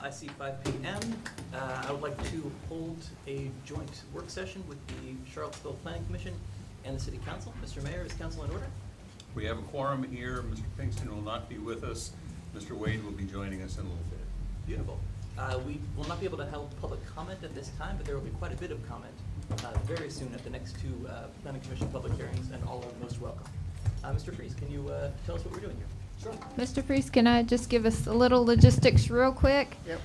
I see 5 p.m. I would like to hold a joint work session with the Charlottesville Planning Commission and the City Council. Mr. Mayor, is council in order? We have a quorum here. Mr. Pinkston will not be with us. Mr. Wade will be joining us in a little bit. Beautiful. We will not be able to hold public comment at this time, but there will be quite a bit of comment very soon at the next two Planning Commission public hearings, and all are most welcome. Mr. Freeze, can you tell us what we're doing here? Sure. Mr. Freeze, can I just give us a little logistics real quick? Yep.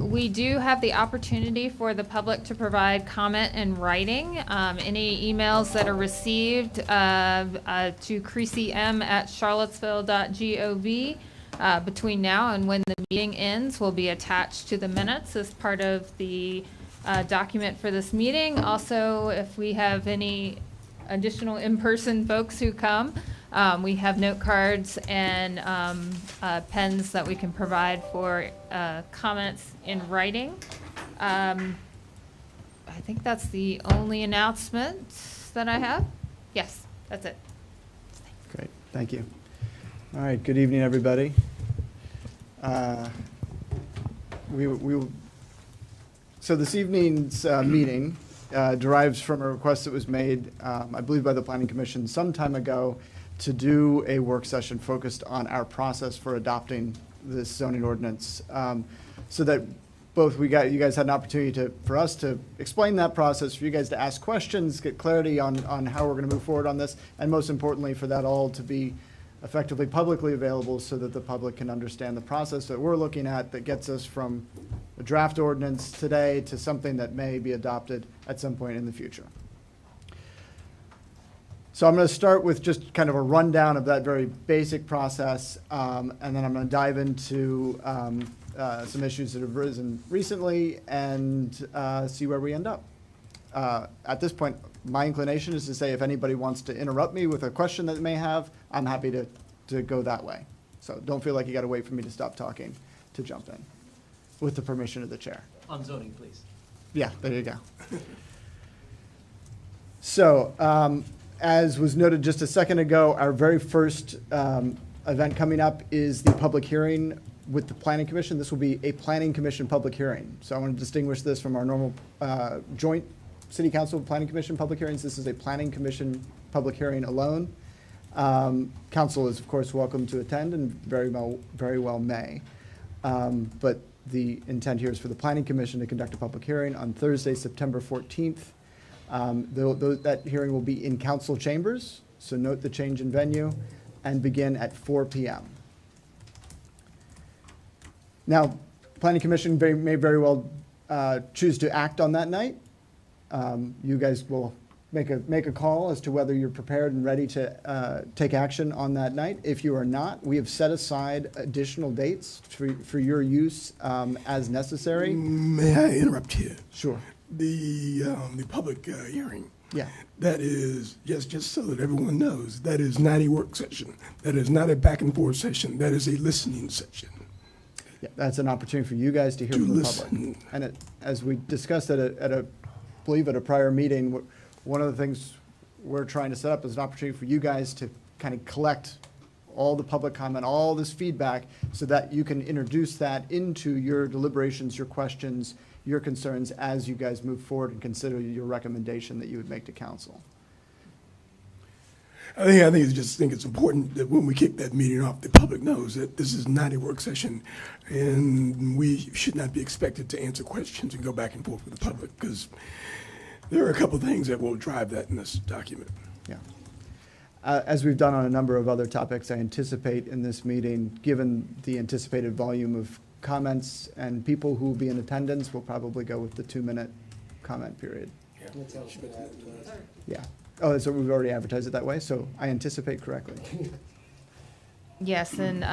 We do have the opportunity for the public to provide comment in writing. Any emails that are received to creasym@charlottesville.gov between now and when the meeting ends will be attached to the minutes as part of the document for this meeting. Also, if we have any additional in-person folks who come, we have note cards and pens that we can provide for comments in writing. I think that's the only announcement that I have. Yes, that's it. Great, thank you. All right, good evening, everybody. So this evening's meeting derives from a request that was made, I believe, by the Planning Commission some time ago to do a work session focused on our process for adopting this zoning ordinance, so that both you guys had an opportunity for us to explain that process, for you guys to ask questions, get clarity on how we're going to move forward on this, and most importantly, for that all to be effectively publicly available so that the public can understand the process that we're looking at that gets us from a draft ordinance today to something that may be adopted at some point in the future. So I'm going to start with just kind of a rundown of that very basic process, and then I'm going to dive into some issues that have risen recently and see where we end up. At this point, my inclination is to say if anybody wants to interrupt me with a question that they may have, I'm happy to go that way. So don't feel like you got to wait for me to stop talking to jump in, with the permission of the chair. On zoning, please. Yeah, there you go. So, as was noted just a second ago, our very first event coming up is the public hearing with the Planning Commission. This will be a Planning Commission public hearing. So I want to distinguish this from our normal joint City Council Planning Commission public hearings. This is a Planning Commission public hearing alone. Council is, of course, welcome to attend and very well may. But the intent here is for the Planning Commission to conduct a public hearing on Thursday, September 14th. That hearing will be in council chambers, so note the change in venue, and begin at 4 p.m. Now, Planning Commission may very well choose to act on that night. You guys will make a call as to whether you're prepared and ready to take action on that night. If you are not, we have set aside additional dates for your use as necessary. May I interrupt here? Sure. The public hearing. Yeah. That is, just so that everyone knows, that is not a work session. That is not a back and forth session. That is a listening session. Yeah, that's an opportunity for you guys to hear from the public. And as we discussed at a prior meeting, one of the things we're trying to set up is an opportunity for you guys to kind of collect all the public comment, all this feedback, so that you can introduce that into your deliberations, your questions, your concerns as you guys move forward and consider your recommendation that you would make to council. I think it's important that when we kick that meeting off, the public knows that this is not a work session, and we should not be expected to answer questions and go back and forth with the public, because there are a couple of things that will drive that in this document. Yeah. As we've done on a number of other topics, I anticipate in this meeting, given the anticipated volume of comments and people who will be in attendance, we'll probably go with the 2-minute comment period. Yeah. Oh, so we've already advertised it that way, so I anticipate correctly. Yes, and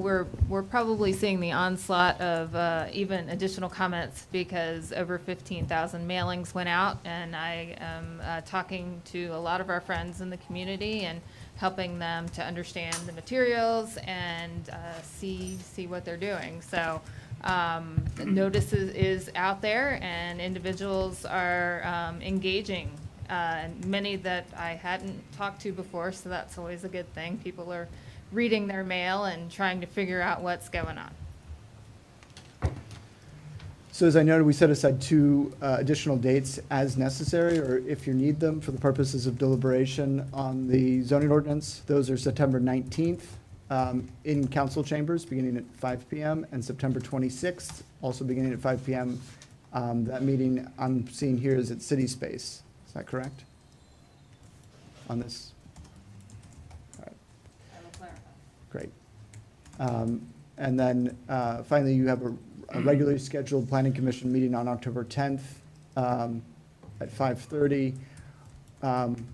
we're probably seeing the onslaught of even additional comments because over 15,000 mailings went out, and I am talking to a lot of our friends in the community and helping them to understand the materials and see what they're doing. So notice is out there, and individuals are engaging. Many that I hadn't talked to before, so that's always a good thing. People are reading their mail and trying to figure out what's going on. So as I noted, we set aside two additional dates as necessary, or if you need them for the purposes of deliberation on the zoning ordinance. Those are September 19th in council chambers, beginning at 5 PM, and September 26th, also beginning at 5 PM. That meeting I'm seeing here is at City Space. Is that correct? On this? All right. I will clarify. Great. And then finally, you have a regularly scheduled planning commission meeting on October 10th at 5:30.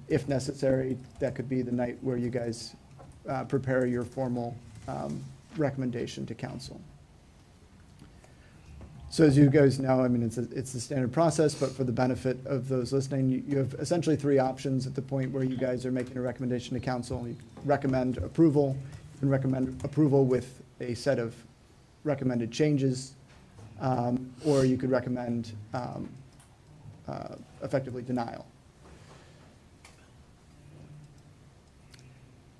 If necessary, that could be the night where you guys prepare your formal recommendation to council. So as you guys know, I mean, it's the standard process, but for the benefit of those listening, you have essentially three options at the point where you guys are making a recommendation to council. You recommend approval, you can recommend approval with a set of recommended changes, or you could recommend effectively denial.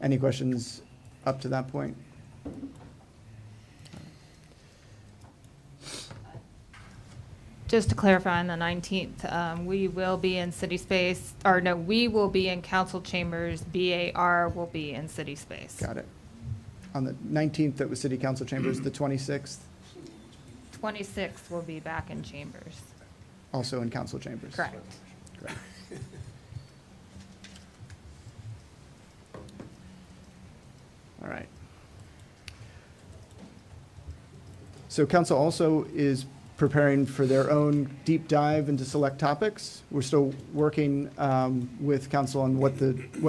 Any questions up to that point? Just to clarify, on the 19th, we will be in city space, or no, we will be in council chambers. BAR will be in city space. Got it. On the 19th, that was city council chambers, the 26th, 26th will be back in chambers. also in council chambers. Correct. Great. All right. So council also is preparing for their own deep dive into select topics. We're still working with council on what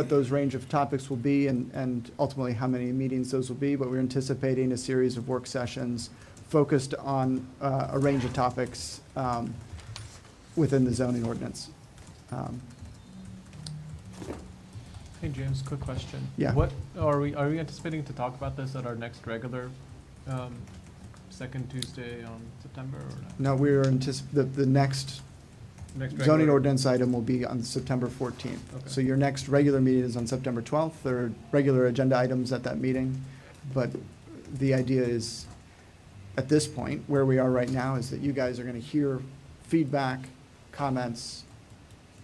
those range of topics will be and ultimately how many meetings those will be, but we're anticipating a series of work sessions focused on a range of topics within the zoning ordinance. Hey, James, quick question. Yeah. What, are we anticipating to talk about this at our next regular, second Tuesday on September or not? No, we're the next Next zoning regular- ordinance item will be on September 14th. Okay. So your next regular meeting is on September 12th. There are regular agenda items at that meeting. But the idea is, at this point, where we are right now, is that you guys are going to hear feedback, comments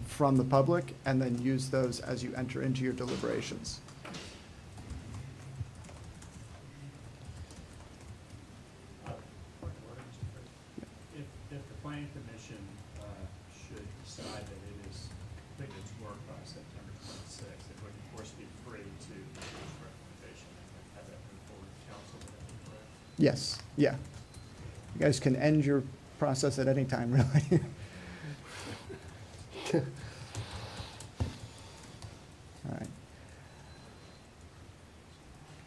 from the public, and then use those as you enter into your deliberations. If the planning commission should decide that it is complete its work by September 26th, it would of course be free to make its recommendation and have that move forward to council, would that be correct? Yes, yeah. You guys can end your process at any time, really. All right.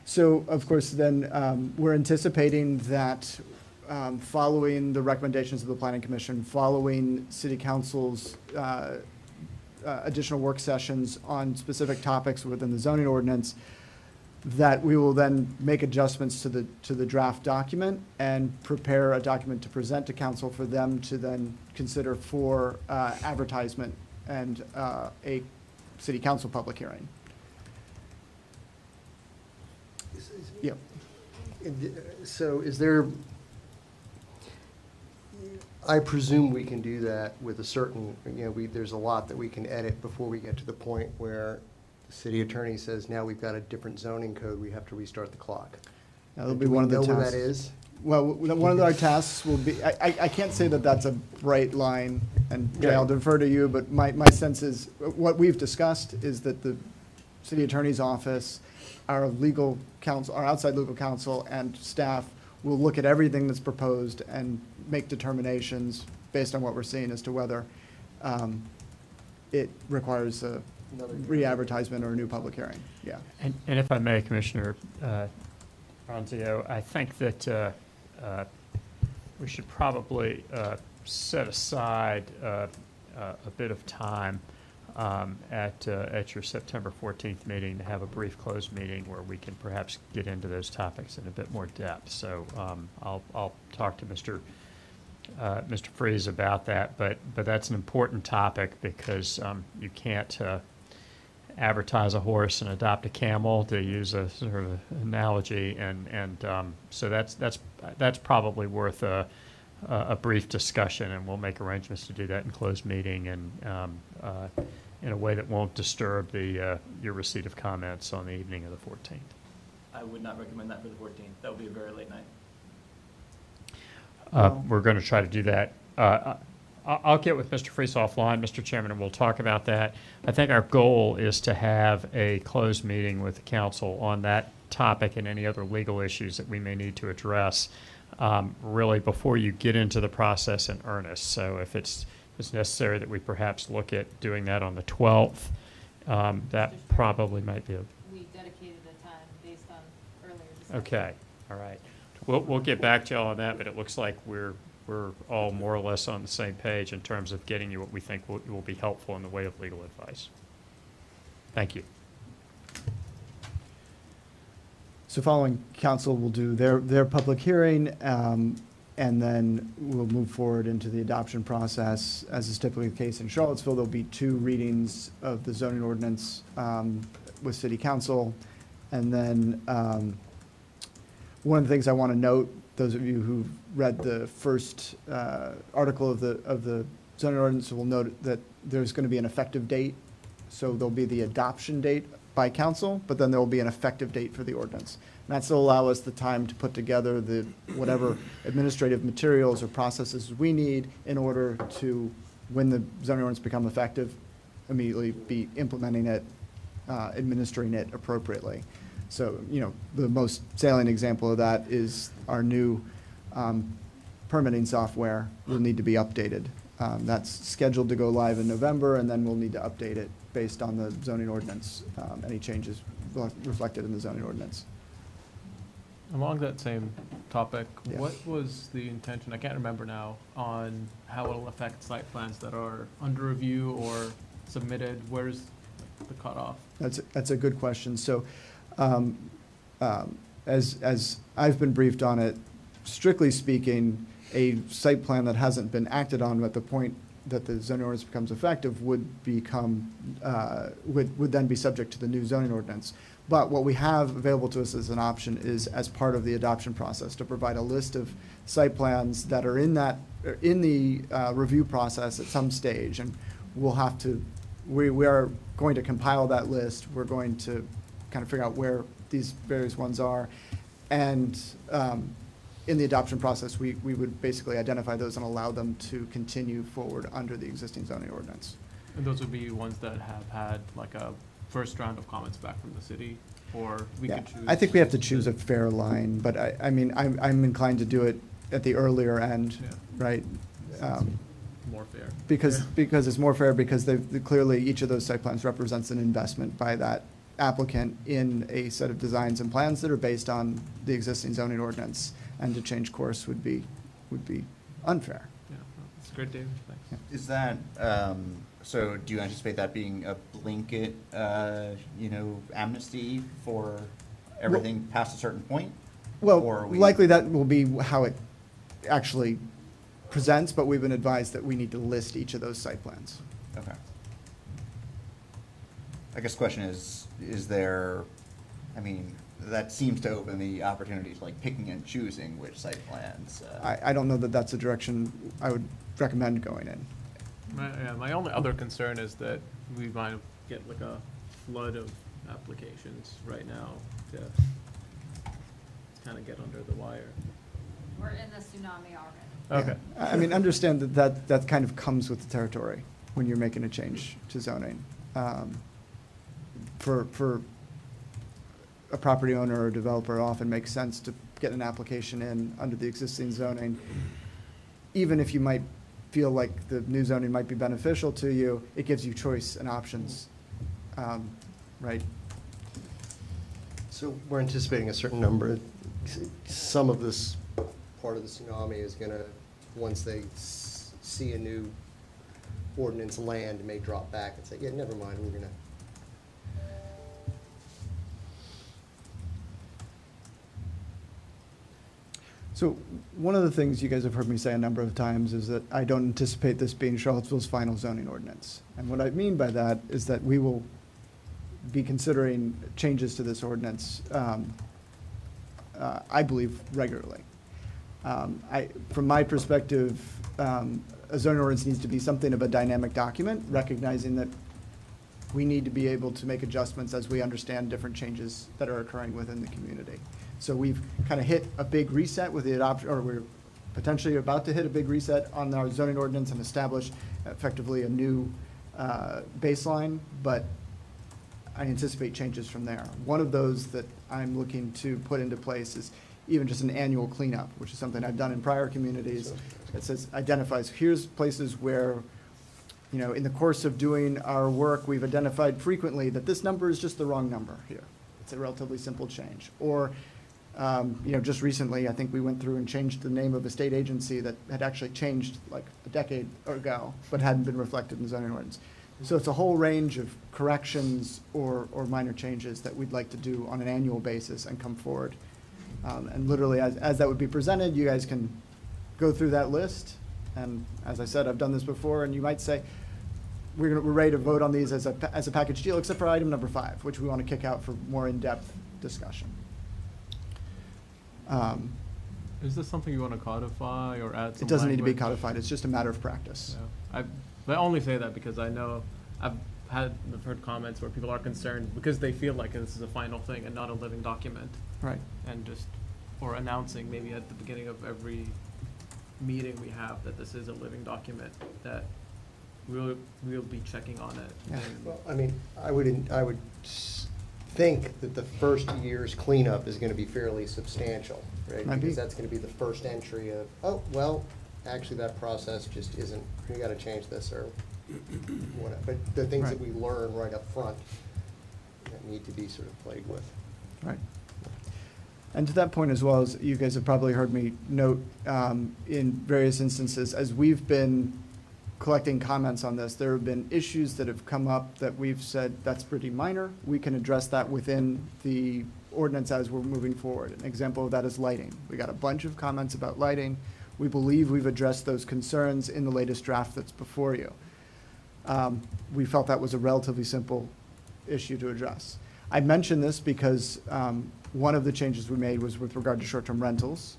So, of course, then, we're anticipating that following the recommendations of the planning commission, following city council's additional work sessions on specific topics within the zoning ordinance, that we will then make adjustments to the draft document and prepare a document to present to council for them to then consider for advertisement and a city council public hearing. Yep. So is there, I presume we can do that with a certain, there's a lot that we can edit before we get to the point where the city attorney says, now we've got a different zoning code, we have to restart the clock. That'll be one of the tasks. Do we know where that is? Well, one of our tasks will be, I can't say that that's a bright line, and Jay, I'll defer to you, but my sense is, what we've discussed is that the city attorney's office, our legal counsel, our outside legal counsel and staff will look at everything that's proposed and make determinations based on what we're seeing as to whether it requires a re-advertisement or a new public hearing, yeah. And if I may, Commissioner Ronzio, I think that we should probably set aside a bit of time at your September 14th meeting to have a brief closed meeting where we can perhaps get into those topics in a bit more depth. So I'll talk to Mr. Freeze about that, but that's an important topic because you can't advertise a horse and adopt a camel, to use a sort of analogy, and so that's probably worth a brief discussion, and we'll make arrangements to do that in closed meeting and in a way that won't disturb your receipt of comments on the evening of the 14th. I would not recommend that for the 14th. That would be a very late night. We're going to try to do that. I'll get with Mr. Freese offline, Mr. Chairman, and we'll talk about that. I think our goal is to have a closed meeting with the council on that topic and any other legal issues that we may need to address, really before you get into the process in earnest. So if it's necessary that we perhaps look at doing that on the 12th, that probably might be We dedicated a time based on earlier discussion. okay. All right. We'll get back to y'all on that, but it looks like we're all more or less on the same page in terms of getting you what we think will be helpful in the way of legal advice. Thank you. So following council will do their public hearing, and then we'll move forward into the adoption process. As is typically the case in Charlottesville, there'll be 2 readings of the zoning ordinance with city council. And then one of the things I want to note, those of you who've read the first article of the zoning ordinance will note that there's going to be an effective date. So there'll be the adoption date by council, but then there will be an effective date for the ordinance. And that's to allow us the time to put together the whatever administrative materials or processes we need in order to, when the zoning ordinance become effective, immediately be implementing it, administering it appropriately. So, the most salient example of that is our new permitting software will need to be updated. That's scheduled to go live in November, and then we'll need to update it based on the zoning ordinance, any changes reflected in the zoning ordinance. Along that same topic, Yeah. what was the intention, I can't remember now, on how it'll affect site plans that are under review or submitted? Where's the cutoff? That's a good question. So, as I've been briefed on it, strictly speaking, a site plan that hasn't been acted on at the point that the zoning ordinance becomes effective would become, would then be subject to the new zoning ordinance. But what we have available to us as an option is, as part of the adoption process, to provide a list of site plans that are in the review process at some stage. And we'll have to, we are going to compile that list. We're going to kind of figure out where these various ones are. And in the adoption process, we would basically identify those and allow them to continue forward under the existing zoning ordinance. And those would be ones that have had like a first round of comments back from the city, or we Yeah, could choose? I think we have to choose a fair line, but I mean, I'm inclined to do it at the earlier end, Yeah. right? More fair. Because it's more fair, because clearly, each of those site plans represents an investment by that applicant in a set of designs and plans that are based on the existing zoning ordinance, and to change course would be unfair. Yeah, that's great, Dave, thanks. Is that, so do you anticipate that being a blanket, amnesty for everything past a certain point? Or Well, are we- likely that will be how it actually presents, but we've been advised that we need to list each of those site plans. Okay. I guess the question is there, that seems to open the opportunity to like picking and choosing which site plans. I don't know that that's a direction I would recommend going in. My only other concern is that we might get like a flood of applications right now to kind of get under the wire. We're in the tsunami already. Okay. Yeah. I mean, understand that kind of comes with the territory when you're making a change to zoning. For a property owner or developer, it often makes sense to get an application in under the existing zoning. Even if you might feel like the new zoning might be beneficial to you, it gives you choice and options, right? So we're anticipating a certain number. Some of this part of the tsunami is gonna, once they see a new ordinance land, may drop back and say, yeah, never mind, we're gonna. So one of the things you guys have heard me say a number of times is that I don't anticipate this being Charlottesville's final zoning ordinance. And what I mean by that is that we will be considering changes to this ordinance, I believe, regularly. From my perspective, a zoning ordinance needs to be something of a dynamic document, recognizing that we need to be able to make adjustments as we understand different changes that are occurring within the community. So we've kind of hit a big reset with the adoption, or we're potentially about to hit a big reset on our zoning ordinance and establish effectively a new baseline, but I anticipate changes from there. One of those that I'm looking to put into place is even just an annual cleanup, which is something I've done in prior communities. It says, identifies, here's places where, you know, in the course of doing our work, we've identified frequently that this number is just the wrong number here. It's a relatively simple change. Or, you know, just recently, I think we went through and changed the name of a state agency that had actually changed like a decade ago, but hadn't been reflected in the zoning ordinance. So it's a whole range of corrections or minor changes that we'd like to do on an annual basis and come forward. And literally, as that would be presented, you guys can go through that list. And as I said, I've done this before, and you might say, we're ready to vote on these as a package deal, except for item number 5, which we want to kick out for more in-depth discussion. Is this something you want to codify or add some It doesn't need to be language? codified, it's just a matter of practice. Yeah. I only say that because I know I've heard comments where people are concerned because they feel like this is a final thing and not a living document, Right. and just, or announcing maybe at the beginning of every meeting we have that this is a living document, that we'll be checking on it. Yeah. And- Well, I mean, I would think that the first year's cleanup is gonna be fairly substantial, right? Might be. Because that's gonna be the first entry of, oh, well, actually, that process just isn't, we gotta change this, or whatever. But the things that Right. we learn right up front that need to be sort of played with. Right. And to that point as well, as you guys have probably heard me note in various instances, as we've been collecting comments on this, there have been issues that have come up that we've said, that's pretty minor. We can address that within the ordinance as we're moving forward. An example of that is lighting. We got a bunch of comments about lighting. We believe we've addressed those concerns in the latest draft that's before you. We felt that was a relatively simple issue to address. I mention this because one of the changes we made was with regard to short-term rentals.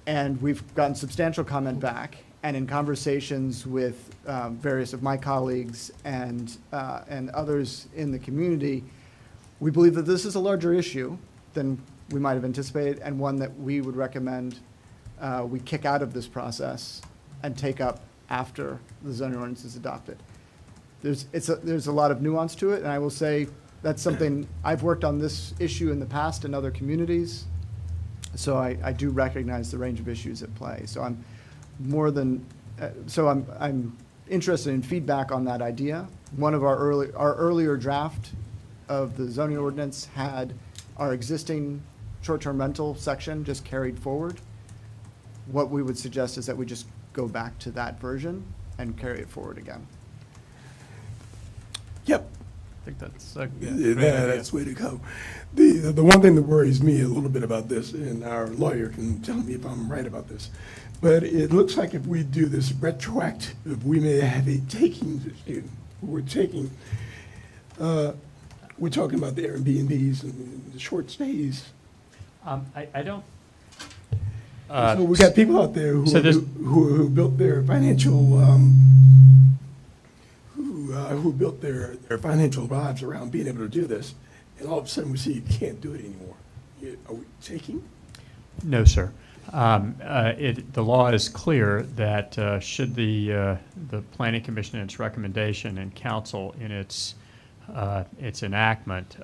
And we've gotten substantial comment back, and in conversations with various of my colleagues and others in the community, we believe that this is a larger issue than we might have anticipated, and one that we would recommend we kick out of this process and take up after the zoning ordinance is adopted. There's a lot of nuance to it, and I will say that's something, I've worked on this issue in the past in other communities, so I do recognize the range of issues at play. So I'm more than, I'm interested in feedback on that idea. One of our earlier draft of the zoning ordinance had our existing short-term rental section just carried forward. What we would suggest is that we just go back to that version and carry it forward again. Yep. I think that's a Yeah, great idea. that's the way to go. The one thing that worries me a little bit about this, and our lawyer can tell me if I'm right about this, but it looks like if we do this retroactive, we may have a takings issue. We're talking about the Airbnbs and the short stays. I don't. So we got people out there so there's- who built their financial, who built their financial lives around being able to do this, and all of a sudden we see you can't do it anymore. Are we taking? No, sir. The law is clear that should the Planning Commission in its recommendation and council in its enactment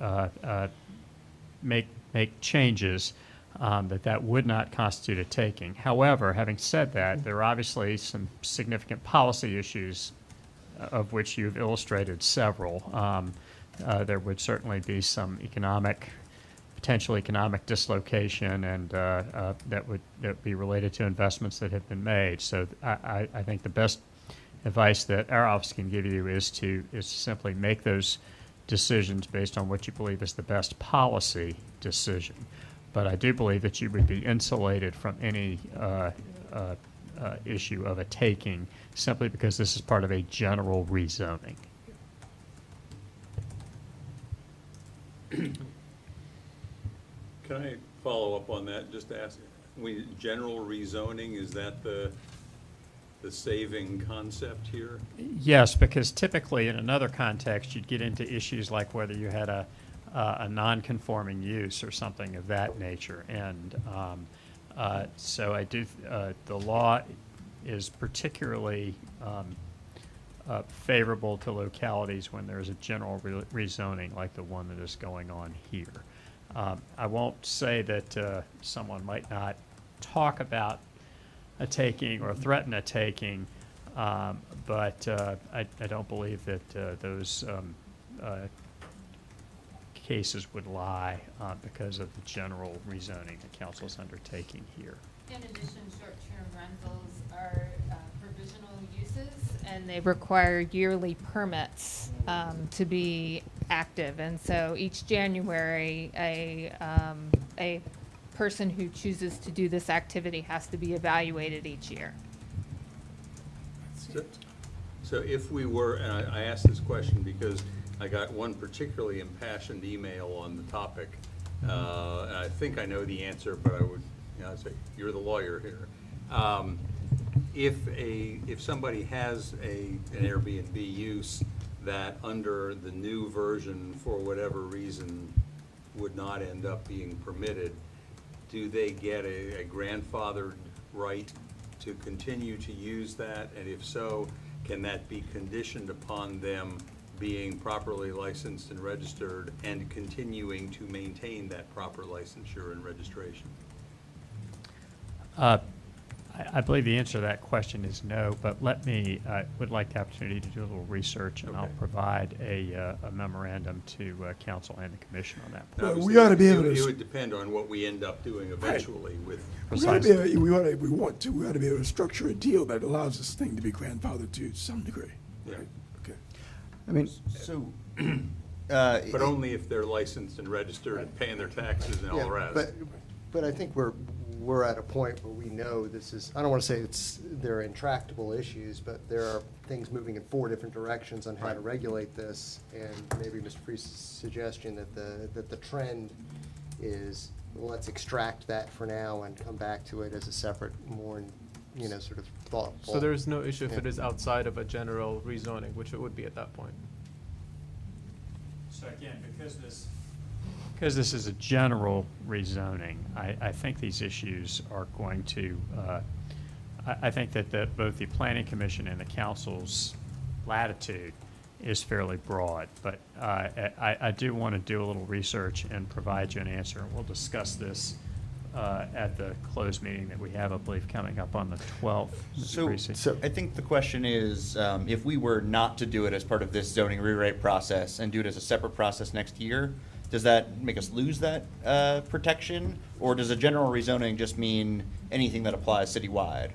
make changes, that would not constitute a taking. However, having said that, there are obviously some significant policy issues of which you've illustrated several. There would certainly be some potential economic dislocation, and that would be related to investments that have been made. So I think the best advice that our office can give you is to simply make those decisions based on what you believe is the best policy decision. But I do believe that you would be insulated from any issue of a taking, simply because this is part of a general rezoning. Can I follow up on that, just to ask, General rezoning, is that the saving concept here? Yes, because typically in another context, you'd get into issues like whether you had a non-conforming use or something of that nature. And so I do, the law is particularly favorable to localities when there's a general rezoning like the one that is going on here. I won't say that someone might not talk about a taking or threaten a taking, but I don't believe that those cases would lie because of the general rezoning the council's undertaking here. In addition, short-term rentals are provisional uses, and they require yearly permits to be active. And so each January, a person who chooses to do this activity has to be evaluated each year. So if we were, and I asked this question because I got one particularly impassioned email on the topic, and I think I know the answer, but I would, I'd say, you're the lawyer here. If somebody has an Airbnb use that under the new version, for whatever reason, would not end up being permitted, do they get a grandfathered right to continue to use that? And if so, can that be conditioned upon them being properly licensed and registered and continuing to maintain that proper licensure and registration? I believe the answer to that question is no, but I would like the opportunity to do a little research, and I'll provide a memorandum to council and the commission on that. Well, Obviously, we ought to be able to. It would depend on what we end up doing eventually with. We ought to be able, if we want to, we ought to be able to structure a deal that allows this thing to be grandfathered to some degree. Yeah. Right? Okay. I mean, So, But only if they're licensed and registered and paying their taxes and all the Yeah, rest. but I think we're at a point where we know this is, I don't want to say they're intractable issues, but there are things moving in 4 different directions on how to regulate this. And maybe Mr. Priest's suggestion that the trend is, let's extract that for now and come back to it as a separate, more, sort of thoughtful. So there's no issue if Yeah. it is outside of a general rezoning, which it would be at that point. So again, because this is a general rezoning, I think these issues are going to, I think that both the planning commission and the council's latitude is fairly broad, but I do want to do a little research and provide you an answer, and we'll discuss this at the closed meeting that we have, I believe, coming up on the 12th. Mr. Parisi. So I think the question is, if we were not to do it as part of this zoning rewrite process and do it as a separate process next year, does that make us lose that protection? Or does a general rezoning just mean anything that applies citywide?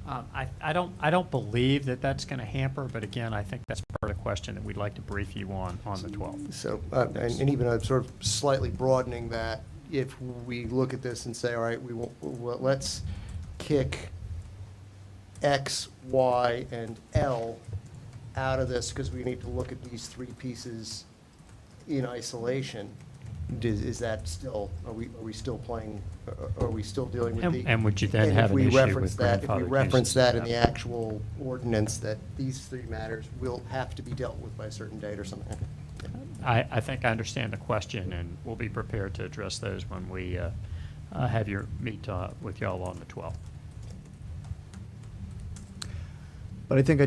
I don't believe that that's going to hamper, but again, I think that's part of the question that we'd like to brief you on the 12th. So, and even sort of slightly broadening that, if we look at this and say, all right, let's kick X, Y, and L out of this because we need to look at these 3 pieces in isolation, is that still, are we still playing, are we still dealing with the? And would you then and have if an we issue reference with that, If we grandfathered reference uses? that in the Yeah. actual ordinance, that these 3 matters will have to be dealt with by a certain date or something? I think I understand the question, and we'll be prepared to address those when we have your meet with y'all on the 12th. but I think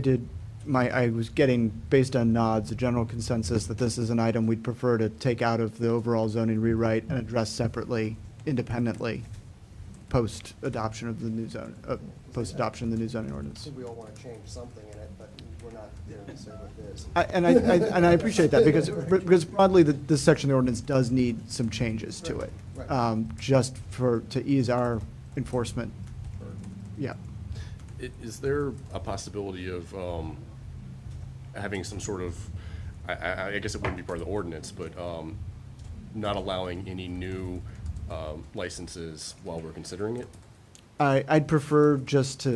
I was getting, based on nods, a general consensus that this is an item we'd prefer to take out of the overall zoning rewrite and address separately, independently, post-adoption of the new zone, post-adoption of the new zoning I ordinance. think we all want to change something in it, but we're not there to say what it is. And I appreciate that, because broadly, this section of the ordinance does need some changes to it. Right. Just to ease our enforcement. Yeah. Is there a possibility of having some sort of, I guess it wouldn't be part of the ordinance, but not allowing any new licenses while we're considering it? I'd prefer just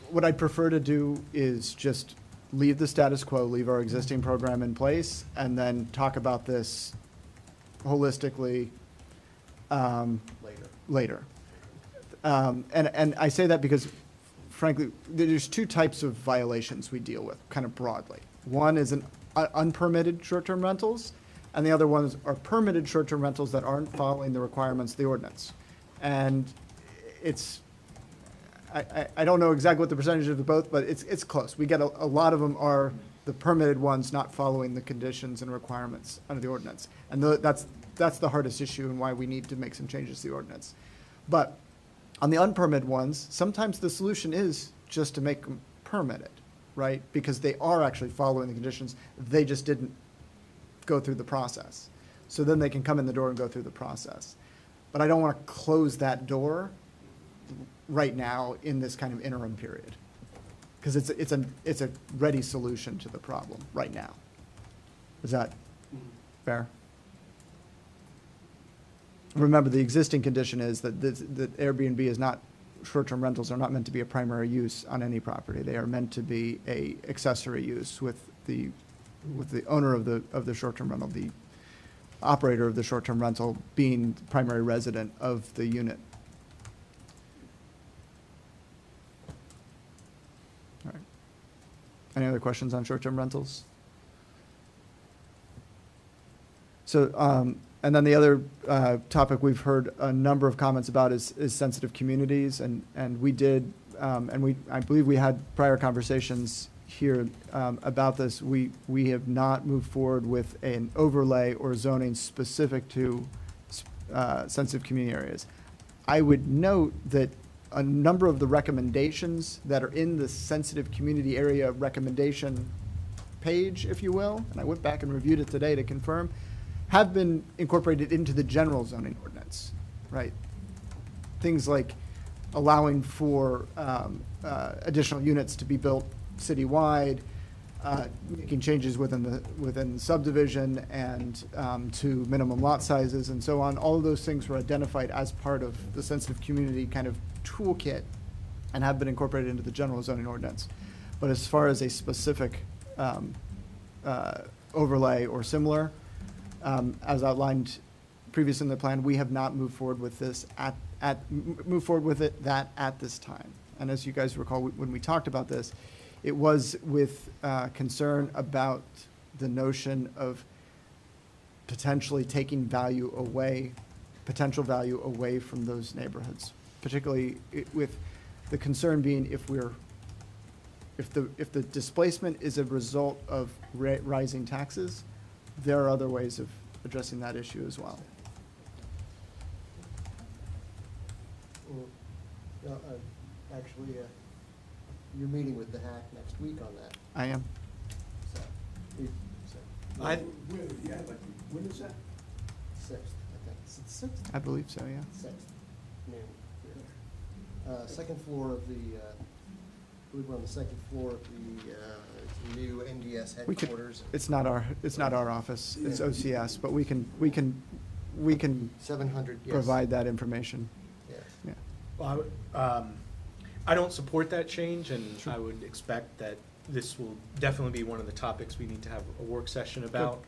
what I'd prefer to do is just leave the status quo, leave our existing program in place, and then talk about this holistically Later. later. And I say that because, frankly, there's two types of violations we deal with, kind of broadly. One is an unpermitted short-term rentals, and the other ones are permitted short-term rentals that aren't following the requirements of the ordinance. And it's, I don't know exactly what the percentage of the both, but it's close. We get a lot of them are the permitted ones not following the conditions and requirements under the ordinance. And that's the hardest issue and why we need to make some changes to the ordinance. But on the unpermitted ones, sometimes the solution is just to make them permitted, right? Because they are actually following the conditions, they just didn't go through the process. So then they can come in the door and go through the process. But I don't want to close that door right now in this kind of interim period. Because it's a ready solution to the problem right now. Is that fair? Remember, the existing condition is that that Airbnb is not, short-term rentals are not meant to be a primary use on any property. They are meant to be a accessory use with the owner of the short-term rental, the operator of the short-term rental being the primary resident of the unit. All right. Any other questions on short-term rentals? So, and then the other topic we've heard a number of comments about is sensitive communities, and we did, and I believe we had prior conversations here about this. We have not moved forward with an overlay or zoning specific to sensitive community areas. I would note that a number of the recommendations that are in the sensitive community area recommendation page, if you will, and I went back and reviewed it today to confirm, have been incorporated into the general zoning ordinance, right? Things like allowing for additional units to be built citywide, making changes within the subdivision and to minimum lot sizes and so on. All of those things were identified as part of the sensitive community kind of toolkit and have been incorporated into the general zoning ordinance. But as far as a specific overlay or similar, as outlined previously in the plan, we have not moved forward with this at this time. And as you guys recall, when we talked about this, it was with concern about the notion of potentially taking potential value away from those neighborhoods, particularly with the concern being if the displacement is a result of rising taxes, there are other ways of addressing that issue as well. Well, actually, you're meeting with the HAC next week on that. I am. So, When is that? 6th, I think. Is it 6th? I believe so, yeah. 6th, noon. Second floor of the, I believe we're on the second floor of the new NDS We could, headquarters. it's not our office, it's OCS, but we can 700, yes. provide that information. Yes. Yeah. Well, I don't support that change, and I would expect that this will definitely be one of the topics we need to have a work session about.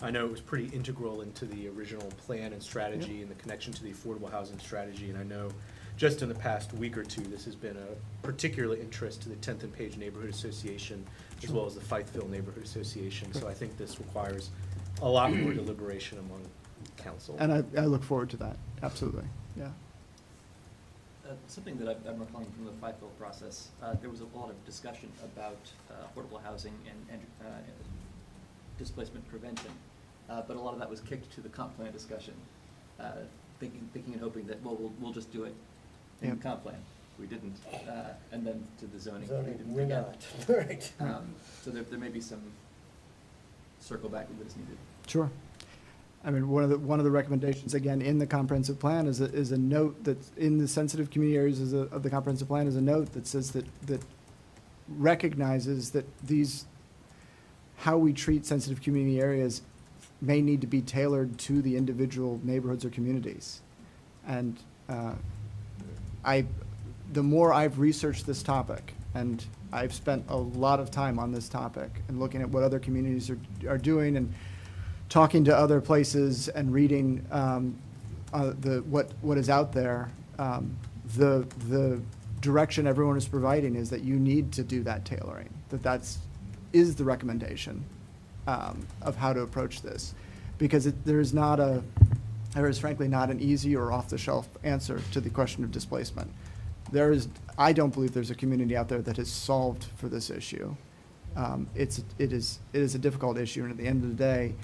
I know it was pretty integral into the original plan and strategy and the connection to the affordable housing strategy, and I know just in the past week or two, this has been a particular interest to the 10th and Page Neighborhood Association, as well as the Fitheville Neighborhood Association. So I think this requires a lot more deliberation among council. And I look forward to that, absolutely, yeah. Something that I'm recalling from the Fitheville process, there was a lot of discussion about affordable housing and displacement prevention, but a lot of that was kicked to the comp plan discussion, thinking and hoping that, well, we'll just do it in the comp plan. We didn't, and then to the zoning. We didn't We're again. not, right. So there may be some circle back that is needed. Sure. I mean, one of the recommendations, again, in the comprehensive plan is a note that's in the sensitive community areas of the comprehensive plan is a note that says that recognizes that how we treat sensitive community areas may need to be tailored to the individual neighborhoods or communities. And the more I've researched this topic, and I've spent a lot of time on this topic and looking at what other communities are doing and talking to other places and reading what is out there, the direction everyone is providing is that you need to do that tailoring, is the recommendation of how to approach this. Because there is frankly not an easy or off-the-shelf answer to the question of displacement. I don't believe there's a community out there that has solved for this issue. It is a difficult issue, and at the end of the day,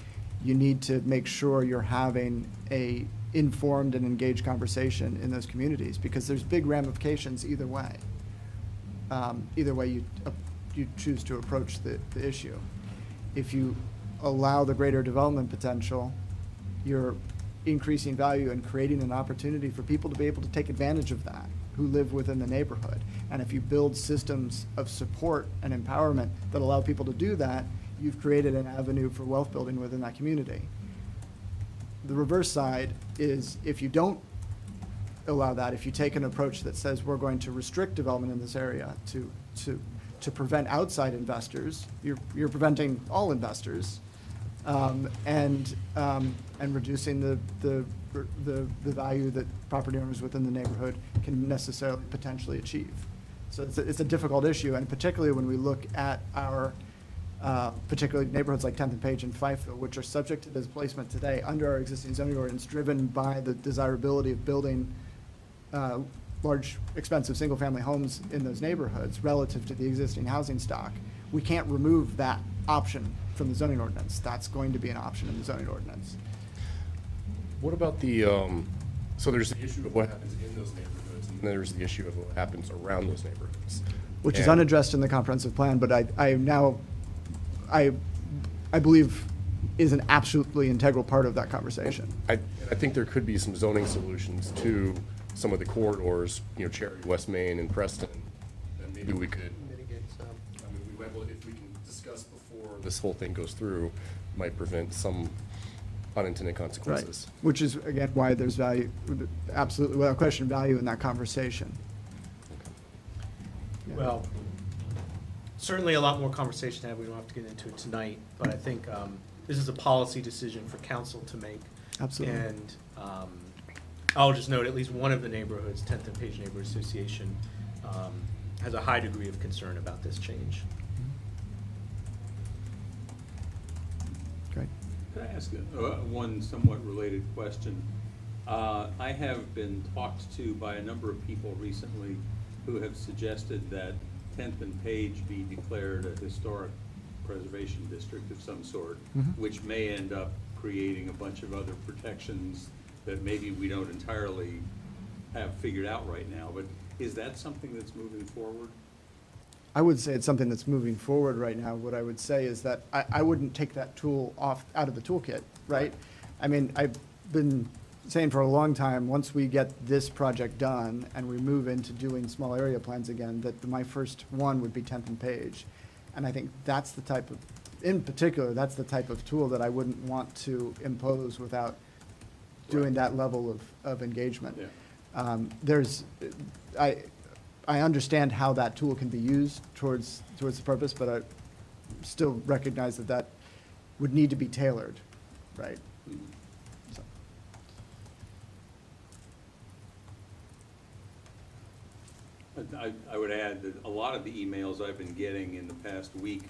you need to make sure you're having a informed and engaged conversation in those communities, because there's big ramifications either way. Either way you choose to approach the issue. If you allow the greater development potential, you're increasing value and creating an opportunity for people to be able to take advantage of that, who live within the neighborhood. And if you build systems of support and empowerment that allow people to do that, you've created an avenue for wealth building within that community. The reverse side is, if you don't allow that, if you take an approach that says we're going to restrict development in this area to prevent outside investors, you're preventing all investors, and reducing the value that property owners within the neighborhood can necessarily potentially achieve. So it's a difficult issue, and particularly when we look at our particularly neighborhoods like 10th and Page and Fifeville, which are subject to displacement today under our existing zoning ordinance, driven by the desirability of building large, expensive, single-family homes in those neighborhoods relative to the existing housing stock. We can't remove that option from the zoning ordinance. That's going to be an option in the zoning ordinance. What about the, so there's the issue of what happens in those neighborhoods, and then there's the issue of what happens around those neighborhoods. Which is And- unaddressed in the comprehensive plan, but I believe is an absolutely integral part of that conversation. I think there could be some zoning solutions to some of the corridors, Cherry, West Main, and Preston, that maybe we could, Mitigate some. I mean, if we can discuss before this whole thing goes through, might prevent some unintended Right. consequences. Which is, again, why there's value, absolutely, without question, value in that conversation. Yeah. Well, certainly a lot more conversation to have. We don't have to get into it tonight, but I think this is a policy decision for council to make. Absolutely. And I'll just note, at least one of the neighborhoods, 10th and Page Neighborhood Association, has a high degree of concern about this change. Great. Could I ask one somewhat related question? I have been talked to by a number of people recently who have suggested that 10th and Page be declared a historic preservation district of some sort, Mhm. which may end up creating a bunch of other protections that maybe we don't entirely have figured out right now. But is that something that's moving forward? I would say it's something that's moving forward right now. What I would say is that I wouldn't take that tool out of the toolkit, right? I mean, I've been saying for a long time, once we get this project done and we move into doing small area plans again, that my first one would be 10th and Page. And I think that's the type of, in particular, that's the type of tool that I wouldn't want to impose without doing that level of engagement. Yeah. I understand how that tool can be used towards the purpose, but I still recognize that would need to be tailored, right? So. I would add that a lot of the emails I've been getting in the past week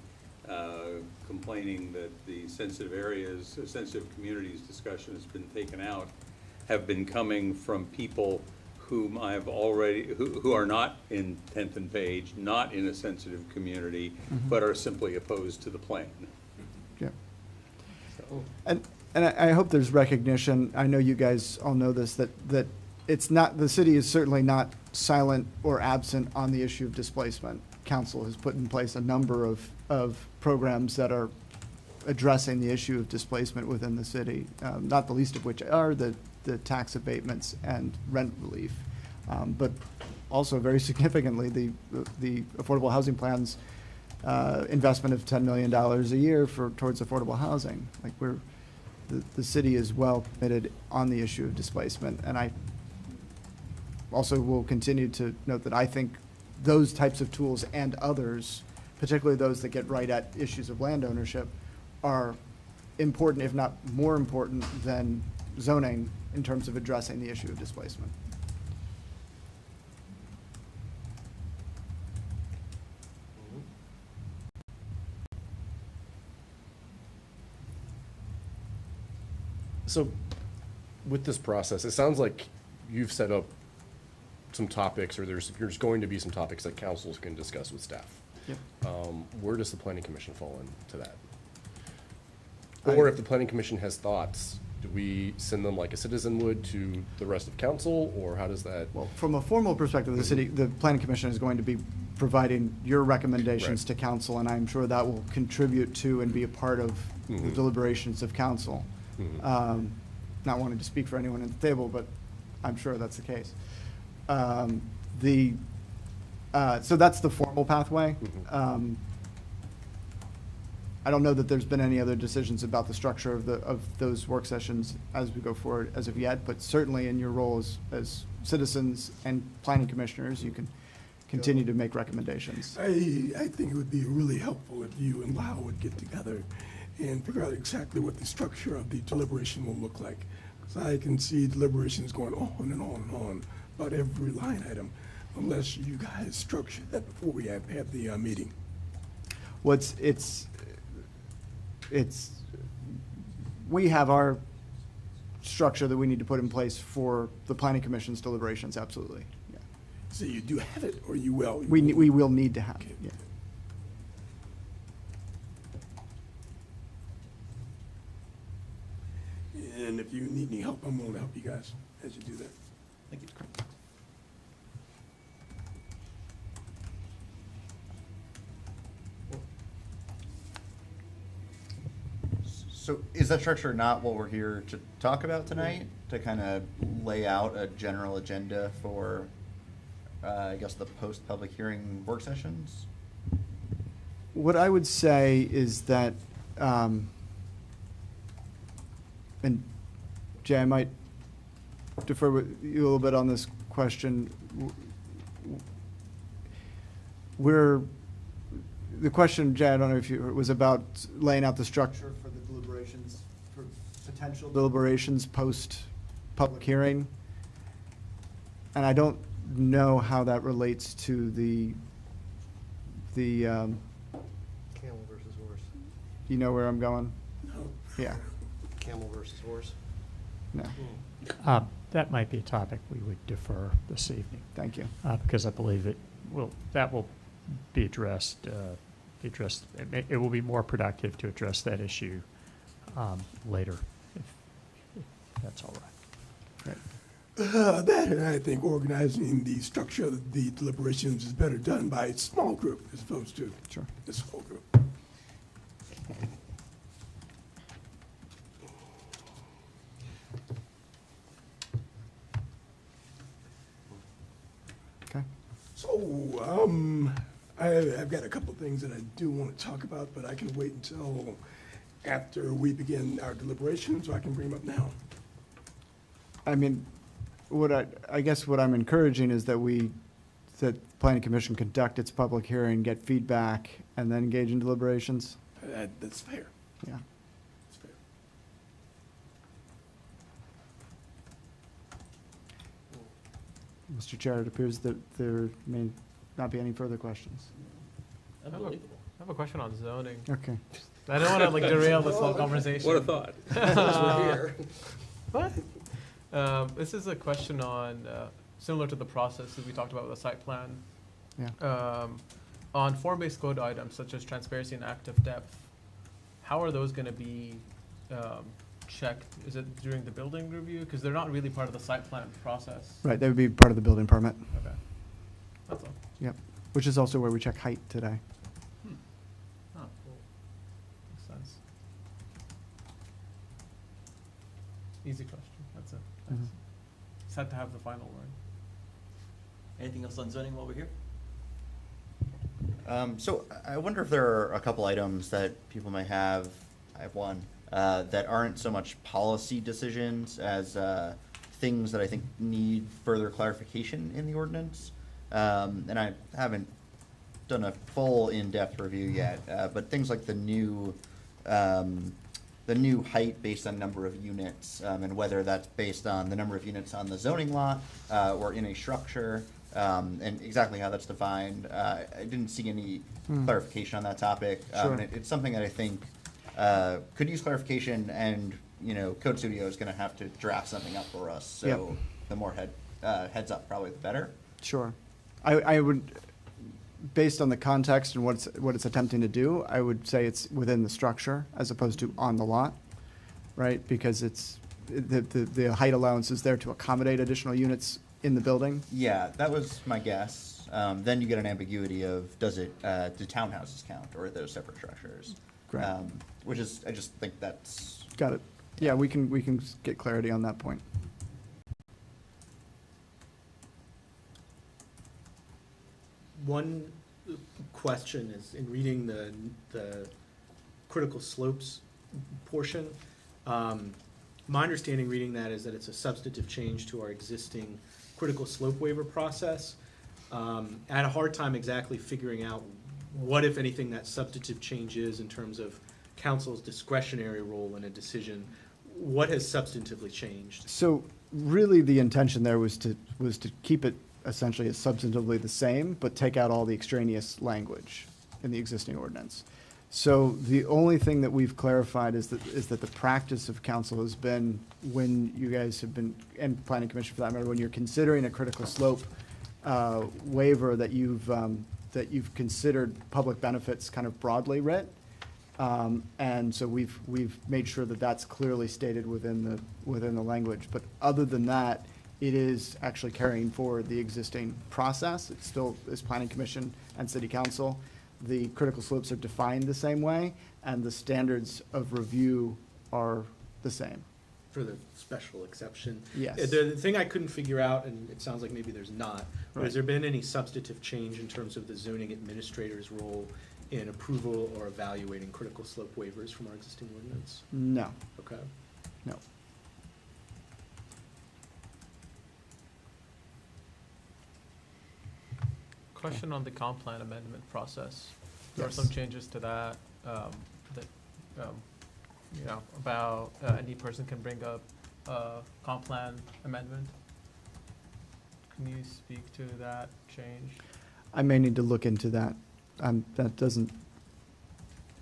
complaining that the sensitive areas, sensitive communities discussion has been taken out, have been coming from people whom I've already, who are not in 10th and Page, not in a sensitive community, but are simply opposed to the plan. Yeah. So, And I hope there's recognition, I know you guys all know this, that it's not, the city is certainly not silent or absent on the issue of displacement. Council has put in place a number of programs that are addressing the issue of displacement within the city, not the least of which are the tax abatements and rent relief. But also very significantly, the affordable housing plans investment of $10 million a year towards affordable housing. Like the city is well committed on the issue of displacement, and I also will continue to note that I think those types of tools and others, particularly those that get right at issues of land ownership, are important, if not more important, than zoning in terms of addressing the issue of displacement. So with this process, it sounds like you've set up some topics, or there's going to be some topics that councils can discuss with staff. Yep. Where does the planning commission fall into that? I- Or if the planning commission has thoughts, do we send them like a citizen would to the rest of council, or how does that? Well, from a formal perspective, the planning commission is going to be providing your recommendations Right. to council, and I'm sure that will contribute to and be a part of the Mhm. deliberations of council. Mhm. Not wanting to speak for anyone at the table, but I'm sure that's the case. So that's the formal pathway. Mhm. I don't know that there's been any other decisions about the structure of those work sessions as we go forward as of yet, but certainly in your role as citizens and planning commissioners, you can continue to make recommendations. I think it would be really helpful if you and Lyle would get together and figure out exactly what the structure of the deliberation will look like. Because I can see deliberations going on and on and on about every line item, unless you guys structure that before we have the meeting. We have our structure that we need to put in place for the planning commission's deliberations, absolutely. Yeah. So you do have it, or you will? We will need to have, Okay. yeah. And if you need any help, I'm willing to help you guys as you do that. Thank you. So is that structure not what we're here to talk about tonight? To kind of lay out a general agenda for, I guess, the post-public hearing work sessions? What I would say is that, and Jay, I might defer with you a little bit on this question. The question, Jay, I don't know if you, was about laying out the structure for the deliberations, for potential deliberations post-public hearing. And I don't know how that relates to the Camel versus horse. you know where I'm going? No. Yeah, Camel versus horse. no, That might be a topic we would defer this evening, thank you. because I believe that will be addressed, it will be more productive to address that issue later, if that's all right. Great. That, and I think organizing the structure of the deliberations is better done by a small group as opposed to Sure. this whole group. Okay. So, I've got a couple of things that I do want to talk about, but I can wait until after we begin our deliberations, or I can bring them up now. I mean, I guess what I'm encouraging is that that planning commission conduct its public hearing, get feedback, and then engage in deliberations. That's fair. Yeah. That's fair. Mr. Chair, it appears that there may not be any further questions. Unbelievable. I have a question on zoning. Okay. I don't want to like derail this whole conversation. What a thought. What? This is a question on, similar to the process that we talked about with the site plan. Yeah. On form-based code items such as transparency and active depth, how are those gonna be, checked? Is it during the building review? Because they're not really part of the site plan process. Right, that would be part of the building permit. Okay. That's all. Yep. Which is also where we check height today. Oh, cool. Makes sense. Easy question. That's it. Thanks. Mhm. Just had to have the final word. Anything else on zoning while we're here? So I wonder if there are a couple items that people may have, I have one, that aren't so much policy decisions as things that I think need further clarification in the ordinance. And I haven't done a full in-depth review yet, but things like the new the new height based on number of units, and whether that's based on the number of units on the zoning lot, or in a structure, and exactly how that's defined. I didn't see any clarification on that topic. Sure. And it's something that I think, could use clarification, and, you know, Code Studio is gonna have to draft something up for us, Yep. so the more heads up, probably the better. Sure. I would, based on the context and what it's attempting to do, I would say it's within the structure as opposed to on the lot, right? Because the height allowance is there to accommodate additional units in the building. Yeah, that was my guess. Then you get an ambiguity of, do townhouses count, or are those separate structures? Correct. Which is, I just think that's, Got it. Yeah, we can get clarity on that point. One question is, in reading the critical slopes portion, my understanding reading that is that it's a substantive change to our existing critical slope waiver process. I had a hard time exactly figuring out what, if anything, that substantive change is in terms of council's discretionary role in a decision. What has substantively changed? So really, the intention there was to keep it essentially as substantively the same, but take out all the extraneous language in the existing ordinance. So the only thing that we've clarified is that the practice of council has been, when you guys have been, and planning commission for that matter, when you're considering a critical slope waiver, that you've considered public benefits kind of broadly writ. And so we've made sure that that's clearly stated within the language. But other than that, it is actually carrying forward the existing process. It still is planning commission and city council. The critical slopes are defined the same way, and the standards of review are the same. For the special exception? Yes. The thing I couldn't figure out, and it sounds like maybe there's not, but Right. has there been any substantive change in terms of the zoning administrator's role in approval or evaluating critical slope waivers from our existing ordinance? No, Okay. no. Question on the comp plan amendment process. There are Yes. some changes to that, you know, about any person can bring up a comp plan amendment. Can you speak to that change? I may need to look into that. I'm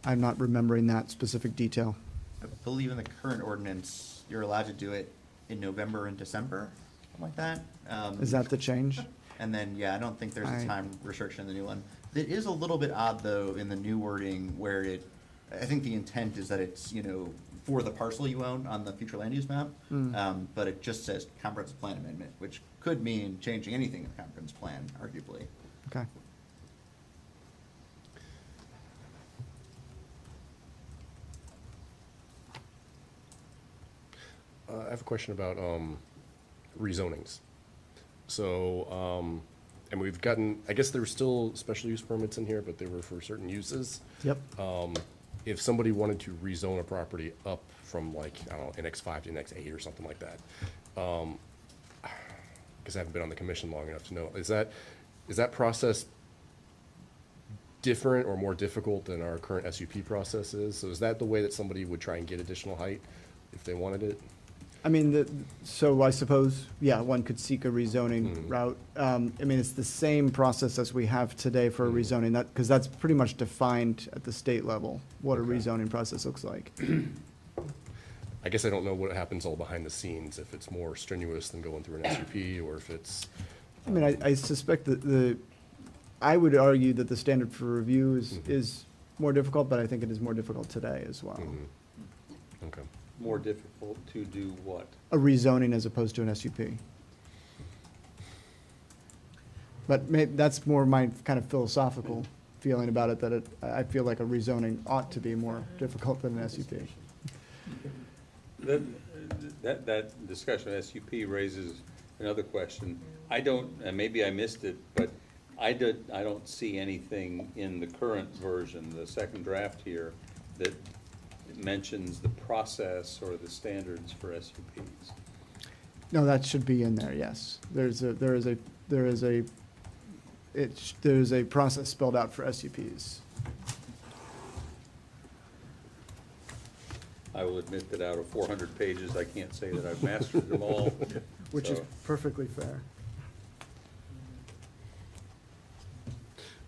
not remembering that specific detail. I believe in the current ordinance, you're allowed to do it in November and December, something like that. Is that the change? And then, yeah, I don't think there's I- a time restriction in the new one. It is a little bit odd, though, in the new wording, where I think the intent is that it's, you know, for the parcel you own on the future land use map, but it just says comprehensive plan amendment, which could mean changing anything in the comprehensive plan, arguably. Okay. I have a question about rezonings. So, and we've gotten, I guess there's still special use permits in here, but they were for certain uses. Yep. If somebody wanted to rezone a property up from like, I don't know, NX5 to NX8 or something like that, because I haven't been on the commission long enough to know, is that process different or more difficult than our current SUP process is? So is that the way that somebody would try and get additional height if they wanted it? I mean, so I suppose, yeah, one could seek a rezoning route. I mean, it's the same process as we have today for a rezoning, because that's pretty much defined at the state level, what a Okay. rezoning process looks like. I guess I don't know what happens all behind the scenes, if it's more strenuous than going through an SUP, or if it's. I mean, I suspect that I would argue that the standard for review is more difficult, but I think it is more difficult today as well. Okay. More difficult to do what? A rezoning as opposed to an SUP. But that's more my kind of philosophical feeling about it, that I feel like a rezoning ought to be more difficult than an SUP. That discussion of SUP raises another question. I don't, and maybe I missed it, but I don't see anything in the current version, the second draft here, that mentions the process or the standards for SUPs. No, that should be in there, yes. There is a process spelled out for SUPs. I will admit that out of 400 pages, I can't say that I've mastered them all. Which is So- perfectly fair.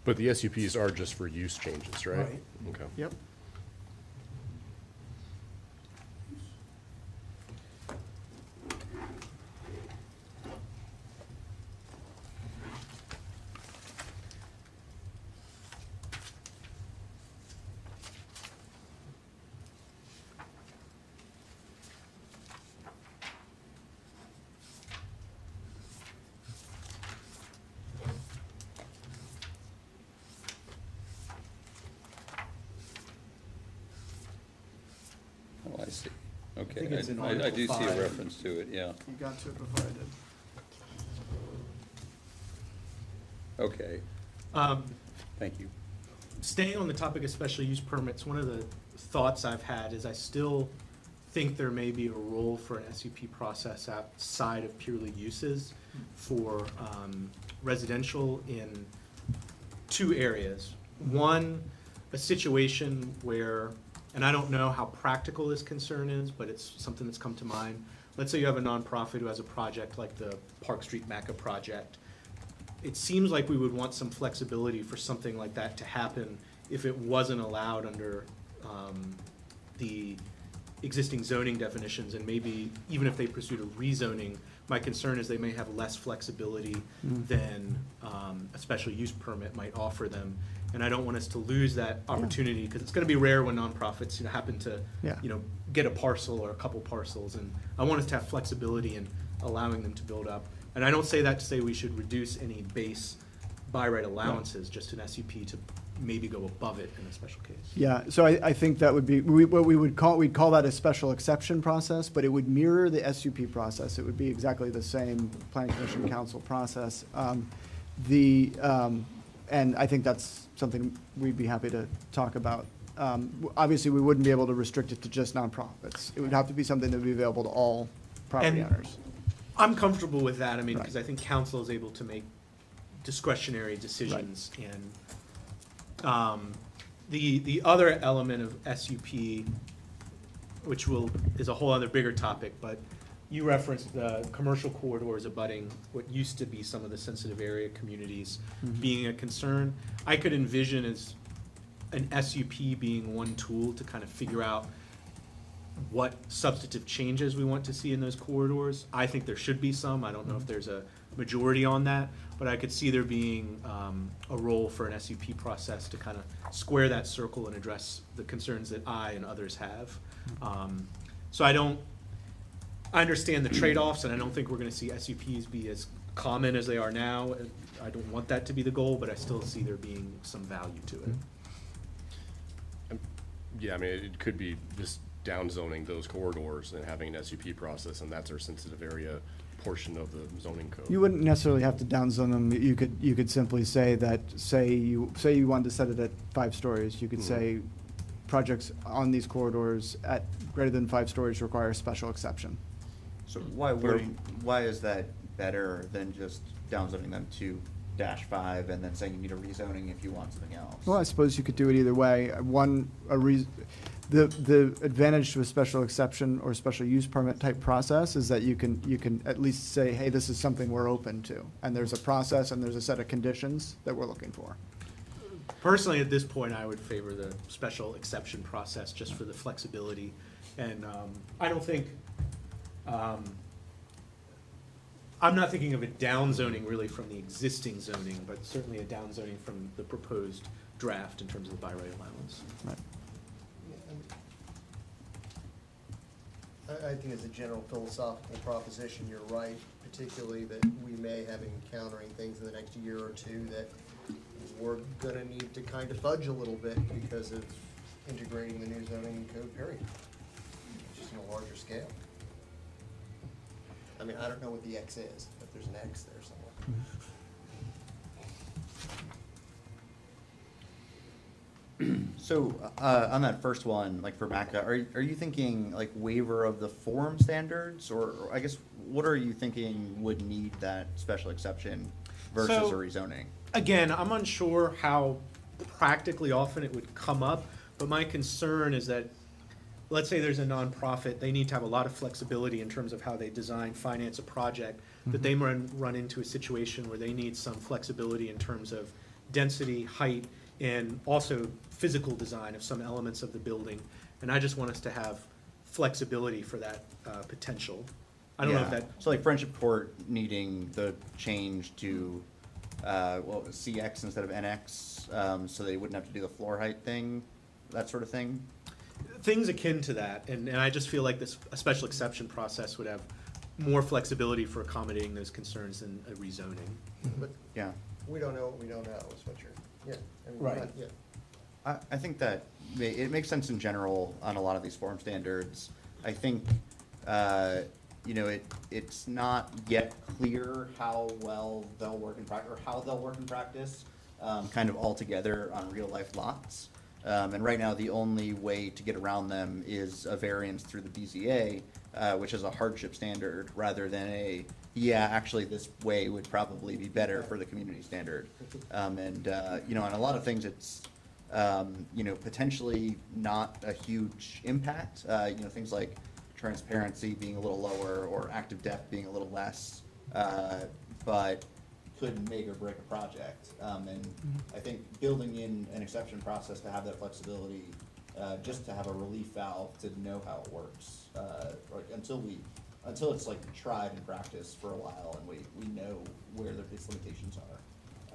But the SUPs are just for use changes, right? Right. Okay. Yep. Oh, I see. Okay, think it's in I Article do see a 5. reference to it, yeah. You got to it before I did. Okay, Um, thank you. Staying on the topic of special use permits, one of the thoughts I've had is I still think there may be a role for an SUP process outside of purely uses for residential in two areas. One, a situation where, and I don't know how practical this concern is, but it's something that's come to mind. Let's say you have a nonprofit who has a project like the Park Street Mecca project. It seems like we would want some flexibility for something like that to happen if it wasn't allowed under the existing zoning definitions, and maybe even if they pursued a rezoning, my concern is they may have less flexibility than a special use permit might offer them. And I don't want us to lose that opportunity, because it's gonna be rare when nonprofits, happen to, Yeah. get a parcel or a couple parcels, and I want us to have flexibility in allowing them to build up. And I don't say that to say we should reduce any base by right allowances, just an SUP to maybe go above it in a special case. Yeah, so I think that would be, what we'd call that a special exception process, but it would mirror the SUP process. It would be exactly the same planning commission council process. And I think that's something we'd be happy to talk about. Obviously, we wouldn't be able to restrict it to just nonprofits. It would have to be something that would be available to all property And- owners. I'm comfortable with that, Right. because I think council is able to make discretionary decisions, and, the other element of SUP, which is a whole other bigger topic, but you referenced the commercial corridors abutting what used to be some of the sensitive area communities being a concern. I could envision as an SUP being one tool to kind of figure out what substantive changes we want to see in those corridors. I think there should be some. I don't know if there's a majority on that, but I could see there being a role for an SUP process to kind of square that circle and address the concerns that I and others have. So I understand the trade-offs, and I don't think we're gonna see SUPs be as common as they are now. I don't want that to be the goal, but I still see there being some value to it. Yeah, I mean, it could be just downzoning those corridors and having an SUP process, and that's our sensitive area portion of the zoning code. You wouldn't necessarily have to downzone them. You could simply say that, say you wanted to set it at 5 stories, you could say projects on these corridors at greater than 5 stories require a special exception. So why is that better than just downzoning them to -5 and then saying you need a rezoning if you want something else? Well, I suppose you could do it either way. The advantage to a special exception or special use permit type process is that you can at least say, hey, this is something we're open to. And there's a process and there's a set of conditions that we're looking for. Personally, at this point, I would favor the special exception process just for the flexibility. And I don't think, I'm not thinking of a downzoning really from the existing zoning, but certainly a downzoning from the proposed draft in terms of the by right allowance. Right. I think as a general philosophical proposition, you're right, particularly that we may have encountering things in the next year or two that we're gonna need to kind of fudge a little bit because of integrating the new zoning code period, just on a larger scale. I mean, I don't know what the X is, but there's an X there somewhere. So, on that first one, like for MACA, are you thinking like waiver of the form standards, or I guess, what are you thinking would need that special exception versus So- a rezoning? Again, I'm unsure how practically often it would come up, but my concern is that let's say there's a nonprofit, they need to have a lot of flexibility in terms of how they design, finance a project, but they run into a situation where they need some flexibility in terms of density, height, and also physical design of some elements of the building. And I just want us to have flexibility for that potential. I don't know if Yeah. that, So like Friendship Court needing the change to, CX instead of NX, so they wouldn't have to do the floor height thing, that sort of thing? things akin to that, and I just feel like a special exception process would have more flexibility for accommodating those concerns than a rezoning. But Yeah. we don't know what we don't know, is what you're, yeah. I mean, we're Right. not- Yeah. I think that it makes sense in general on a lot of these form standards. I think, it's not yet clear how well they'll work in practice, or how they'll work in practice, kind of altogether on real-life lots. And right now, the only way to get around them is a variance through the BZA, which is a hardship standard, rather than actually, this way would probably be better for the community standard. On a lot of things, it's, potentially not a huge impact. Things like transparency being a little lower or active depth being a little less, but could make or break a project. And I think building in an exception process to have that flexibility, just to have a relief valve to know how it works, until it's like tried and practiced for a while and we know where its limitations are.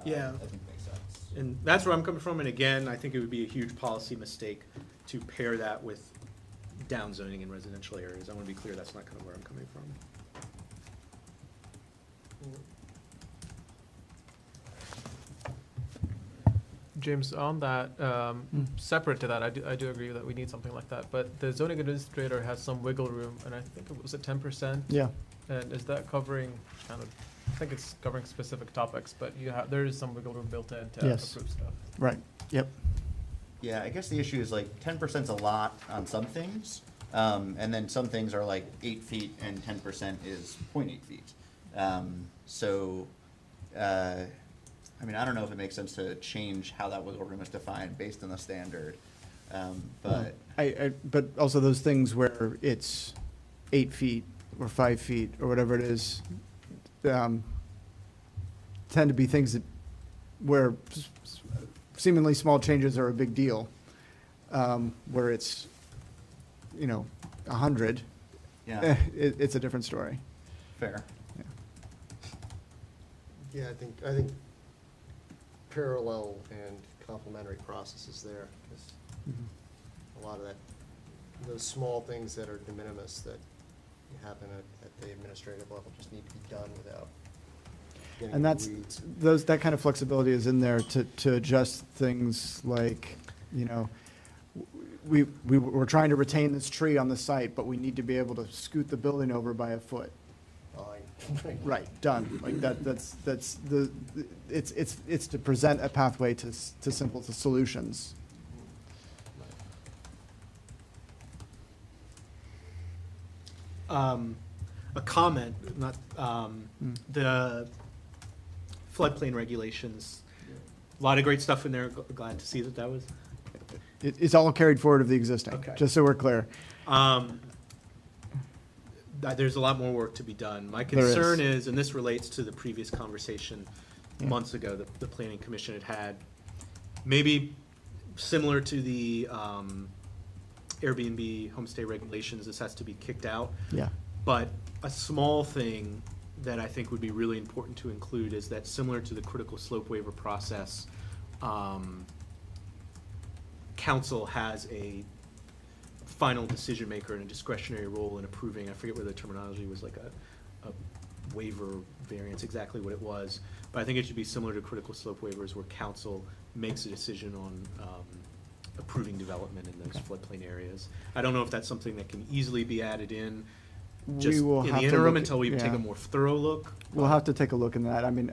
Yeah. I think makes sense. And that's where I'm coming from, and again, I think it would be a huge policy mistake to pair that with downzoning in residential areas. I want to be clear, that's not kind of where I'm coming from. James, on that, separate to that, I do agree that we need something like that, but the zoning administrator has some wiggle room, and I think it was at 10%. Yeah. And is that covering I think it's covering specific topics, but there is some wiggle room built in to Yes. approve stuff. Right, yep. Yeah, I guess the issue is like 10%'s a lot on some things, and then some things are like 8 feet and 10% is 0.8 feet. I don't know if it makes sense to change how that wiggle room is defined based on the standard, but. But also those things where it's 8 feet or 5 feet or whatever it is, tend to be things where seemingly small changes are a big deal. Where it's, 100, Yeah. it's a different story. Fair. Yeah, I think parallel and complementary processes there, because a lot of those small things that are de minimis that happen at the administrative level just need to be done without getting And into the weeds. that kind of flexibility is in there to adjust things like, we're trying to retain this tree on the site, but we need to be able to scoot the building over by a foot. Fine. Right, done. Like it's to present a pathway to simple solutions. A comment, not, the floodplain regulations, a lot of great stuff in there, glad to see that was. It's all carried forward of the existing, Okay. just so we're clear. There's a lot more work to be done. My There is. concern is, and this relates to the previous conversation Yeah. months ago that the planning commission had, maybe similar to the Airbnb homestay regulations, this has to be kicked out. Yeah. But a small thing that I think would be really important to include is that similar to the critical slope waiver process, council has a final decision maker and a discretionary role in approving, I forget where the terminology was, like a waiver variance, exactly what it was. But I think it should be similar to critical slope waivers where council makes a decision on approving development in those floodplain areas. I don't know if that's something that can easily be added in, just We will in have the to interim look- until we take yeah. a more thorough look. We'll have to take a look in that. I mean,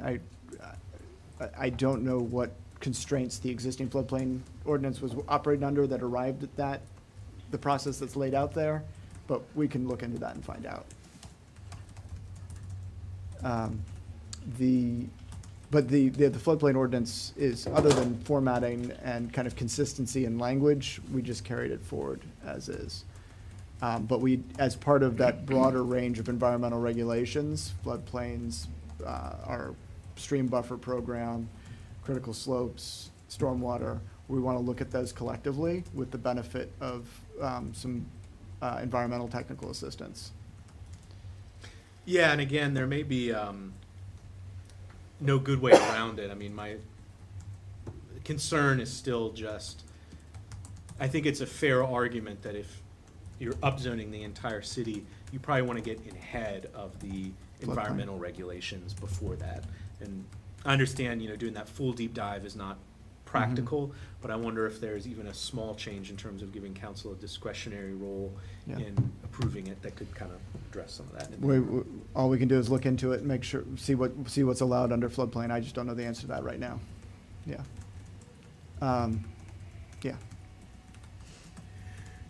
I don't know what constraints the existing floodplain ordinance was operating under that arrived at that, the process that's laid out there, but we can look into that and find out. The floodplain ordinance is, other than formatting and kind of consistency in language, we just carried it forward as is. But we, as part of that broader range of environmental regulations, floodplains, our stream buffer program, critical slopes, stormwater, we want to look at those collectively with the benefit of some environmental technical assistance. Yeah, and again, there may be no good way around it. I mean, my concern is still just, I think it's a fair argument that if you're upzoning the entire city, you probably want to get ahead of the environmental regulations before that. And I understand, doing that full deep dive is not practical, but I wonder if there's even a small change in terms of giving council a discretionary role Yeah. in approving it that could kind of address some of that. All we can do is look into it and make sure, see what's allowed under floodplain. I just don't know the answer to that right now. Yeah. Yeah.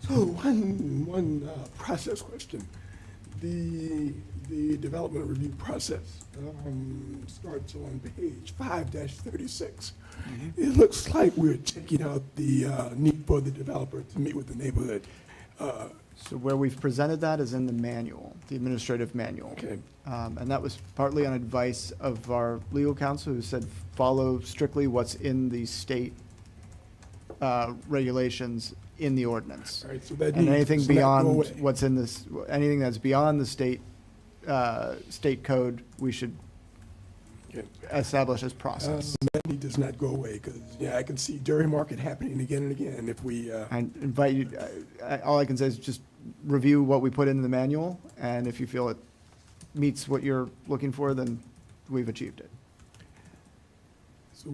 So one process question. The development review process starts on page 5-36. It looks like we're checking out the need for the developer to meet with the neighborhood. So where we've presented that is in the manual, the administrative manual. Okay. And that was partly on advice of our legal counsel, who said, follow strictly what's in the state regulations in the ordinance. All right, so that And needs anything to not go beyond away. what's in this, anything that's beyond the state code, we should Okay. establish as process. That need does not go away, because, I can see jury market happening again and again if we, I invite you, all I can say is just review what we put in the manual, and if you feel it meets what you're looking for, then we've achieved it. so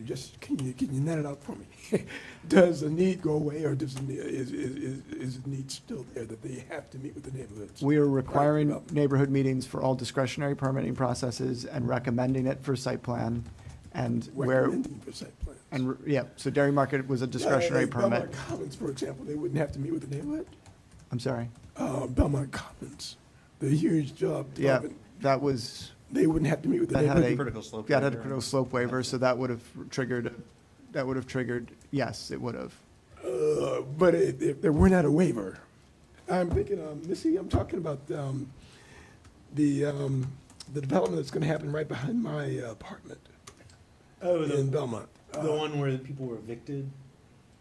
just, can you net it out for me? Does the need go away, or is the need still there that they have to meet with the neighborhoods? We are requiring Right. neighborhood meetings for all discretionary permitting processes and recommending it for site plan, and where, Recommending for site plans. yeah, so Dairy Market was a discretionary Yeah, permit. Belmont Commons, for example, they wouldn't have to meet with the neighborhood? I'm sorry. Belmont Commons, the huge job. Yeah, development, that was, They wouldn't have to meet with the that had neighborhood? a. Critical slope Yeah, it had a waiver. critical slope waiver, so that would have triggered, yes, it would have. But if there were not a waiver, I'm thinking, Missy, I'm talking about the development that's gonna happen right behind my apartment Oh, in Belmont. the one where the people were evicted?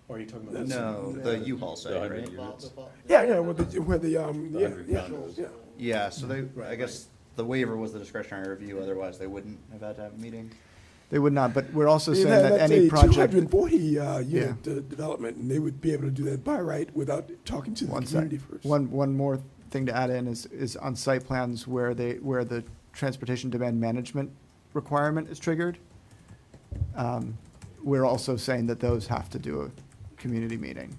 Or are you talking about? No, the U-Haul site, right? Yeah, where the, yeah. Yeah, so they, I guess the waiver was the discretionary review, otherwise they wouldn't have had to have a meeting. They would not, but we're also saying Yeah, that that's any a project. 240 unit development, and they would be able to do that by right without talking to the One community sec. first. One more thing to add in is on site plans where where the transportation demand management requirement is triggered. We're also saying that those have to do a community meeting,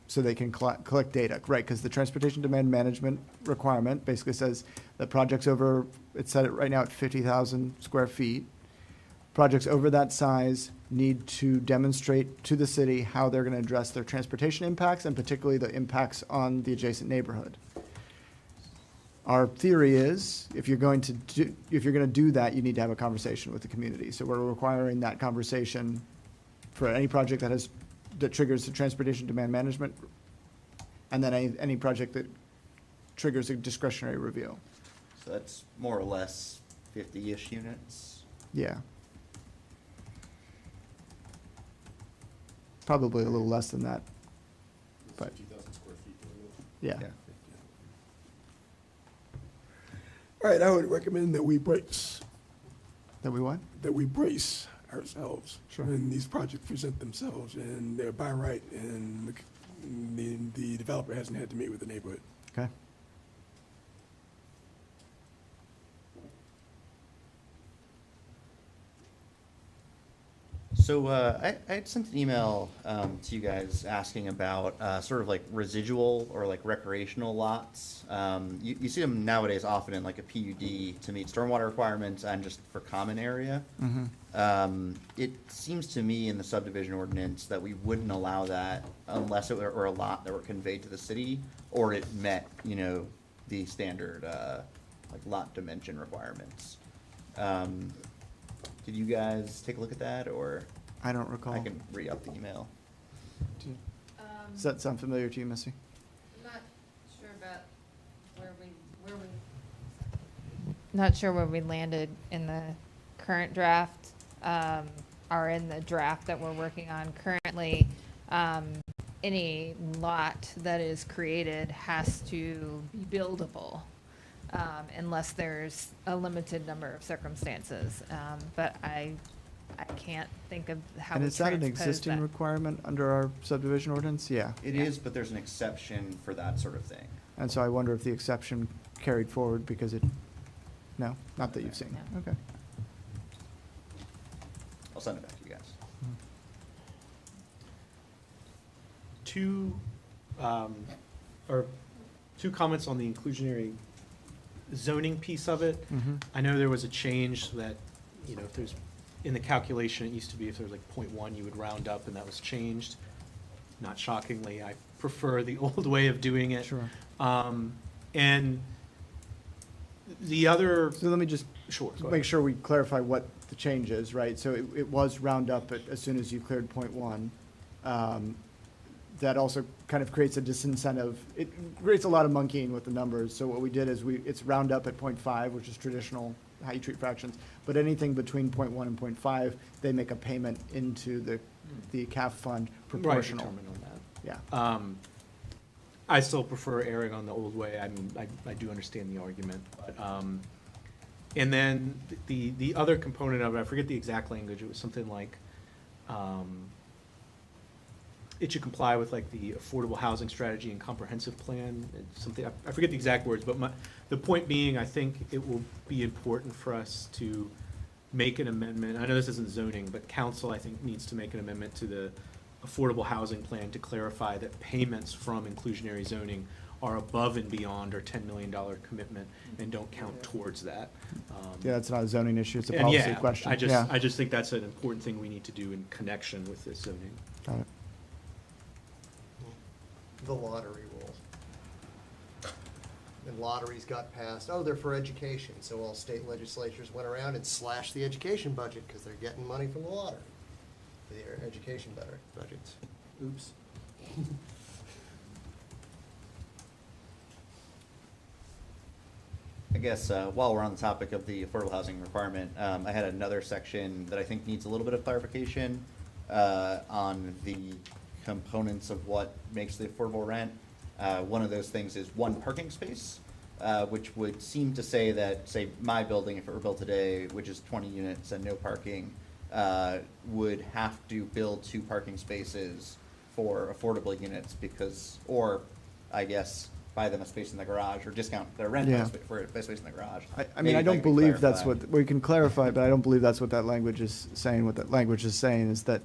so they can collect data, right? Because the transportation demand management requirement basically says that projects over, it's set it right now at 50,000 square feet. Projects over that size need to demonstrate to the city how they're going to address their transportation impacts, and particularly the impacts on the adjacent neighborhood. Our theory is, if you're going to do that, you need to have a conversation with the community. So we're requiring that conversation for any project that triggers the transportation demand management, and then any project that triggers a discretionary review. So that's more or less 50-ish units. Yeah. Probably a little less than that, but, 50,000 square feet. yeah. All right, I would recommend that we brace That we what? ourselves Sure. when these projects present themselves, and they're by right, and the developer hasn't had to meet with the neighborhood. Okay. So I had sent an email to you guys asking about sort of like residual or like recreational lots. You see them nowadays often in like a PUD to meet stormwater requirements and just for common area. It seems to me in the subdivision ordinance that we wouldn't allow that unless it were a lot that were conveyed to the city or it met, the standard like lot dimension requirements. Did you guys take a look at that, or I don't recall. I can re-up the email? Does that sound familiar to you, Missy? Not not sure where we landed in the current draft, or in the draft that we're working on currently. Any lot that is created has to be buildable, unless there's a limited number of circumstances. But I can't think of how And we is that an transpose existing that. requirement under our subdivision ordinance? Yeah. It is, but there's an exception for that sort of thing. And so I wonder if the exception carried forward because it, no, not that you've seen. No. Okay. I'll send it back to you guys. Two, or two comments on the inclusionary zoning piece of it. Mhm. I know there was a change that, you know, if there's, in the calculation, it used to be if there was like 0.1, you would round up, and that was changed. Not shockingly, I prefer the old way of doing it. Sure. And the other, So let me just sure, go make ahead. sure we clarify what the change is, right? So it was round up as soon as you cleared .1. That also kind of creates a disincentive. It creates a lot of monkeying with the numbers. So what we did is it's round up at 0.5, which is traditional, how you treat fractions. But anything between 0.1 and 0.5, they make a payment into the CAF fund proportional. Right, determined on that. Yeah. I still prefer erring on the old way. I mean, I do understand the argument, but, and then the other component of it, I forget the exact language, it was something like, it should comply with like the affordable housing strategy and comprehensive plan, it's something, I forget the exact words, but the point being, I think it will be important for us to make an amendment. I know this isn't zoning, but council, I think, needs to make an amendment to the affordable housing plan to clarify that payments from inclusionary zoning are above and beyond our $10 million commitment and don't count towards that. Yeah, it's not a zoning issue, it's a And policy yeah, question. I just, Yeah. I just think that's an important thing we need to do in connection with this zoning. Got it. The lottery rule. And lotteries got passed, oh, they're for education, so all state legislatures went around and slashed the education budget because they're getting money from the lottery. Their education budgets. Oops. I guess while we're on the topic of the affordable housing requirement, I had another section that I think needs a little bit of clarification on the components of what makes the affordable rent. One of those things is one parking space, which would seem to say that, say, my building, if it were built today, which is 20 units and no parking, would have to build 2 parking spaces for affordable units because, or I guess, buy them a space in the garage or discount their rent Yeah. for a space in the garage. I Maybe mean, I that don't could be believe that's clarified. what, we can clarify, but I don't believe that's what that language is saying. What that language is saying is that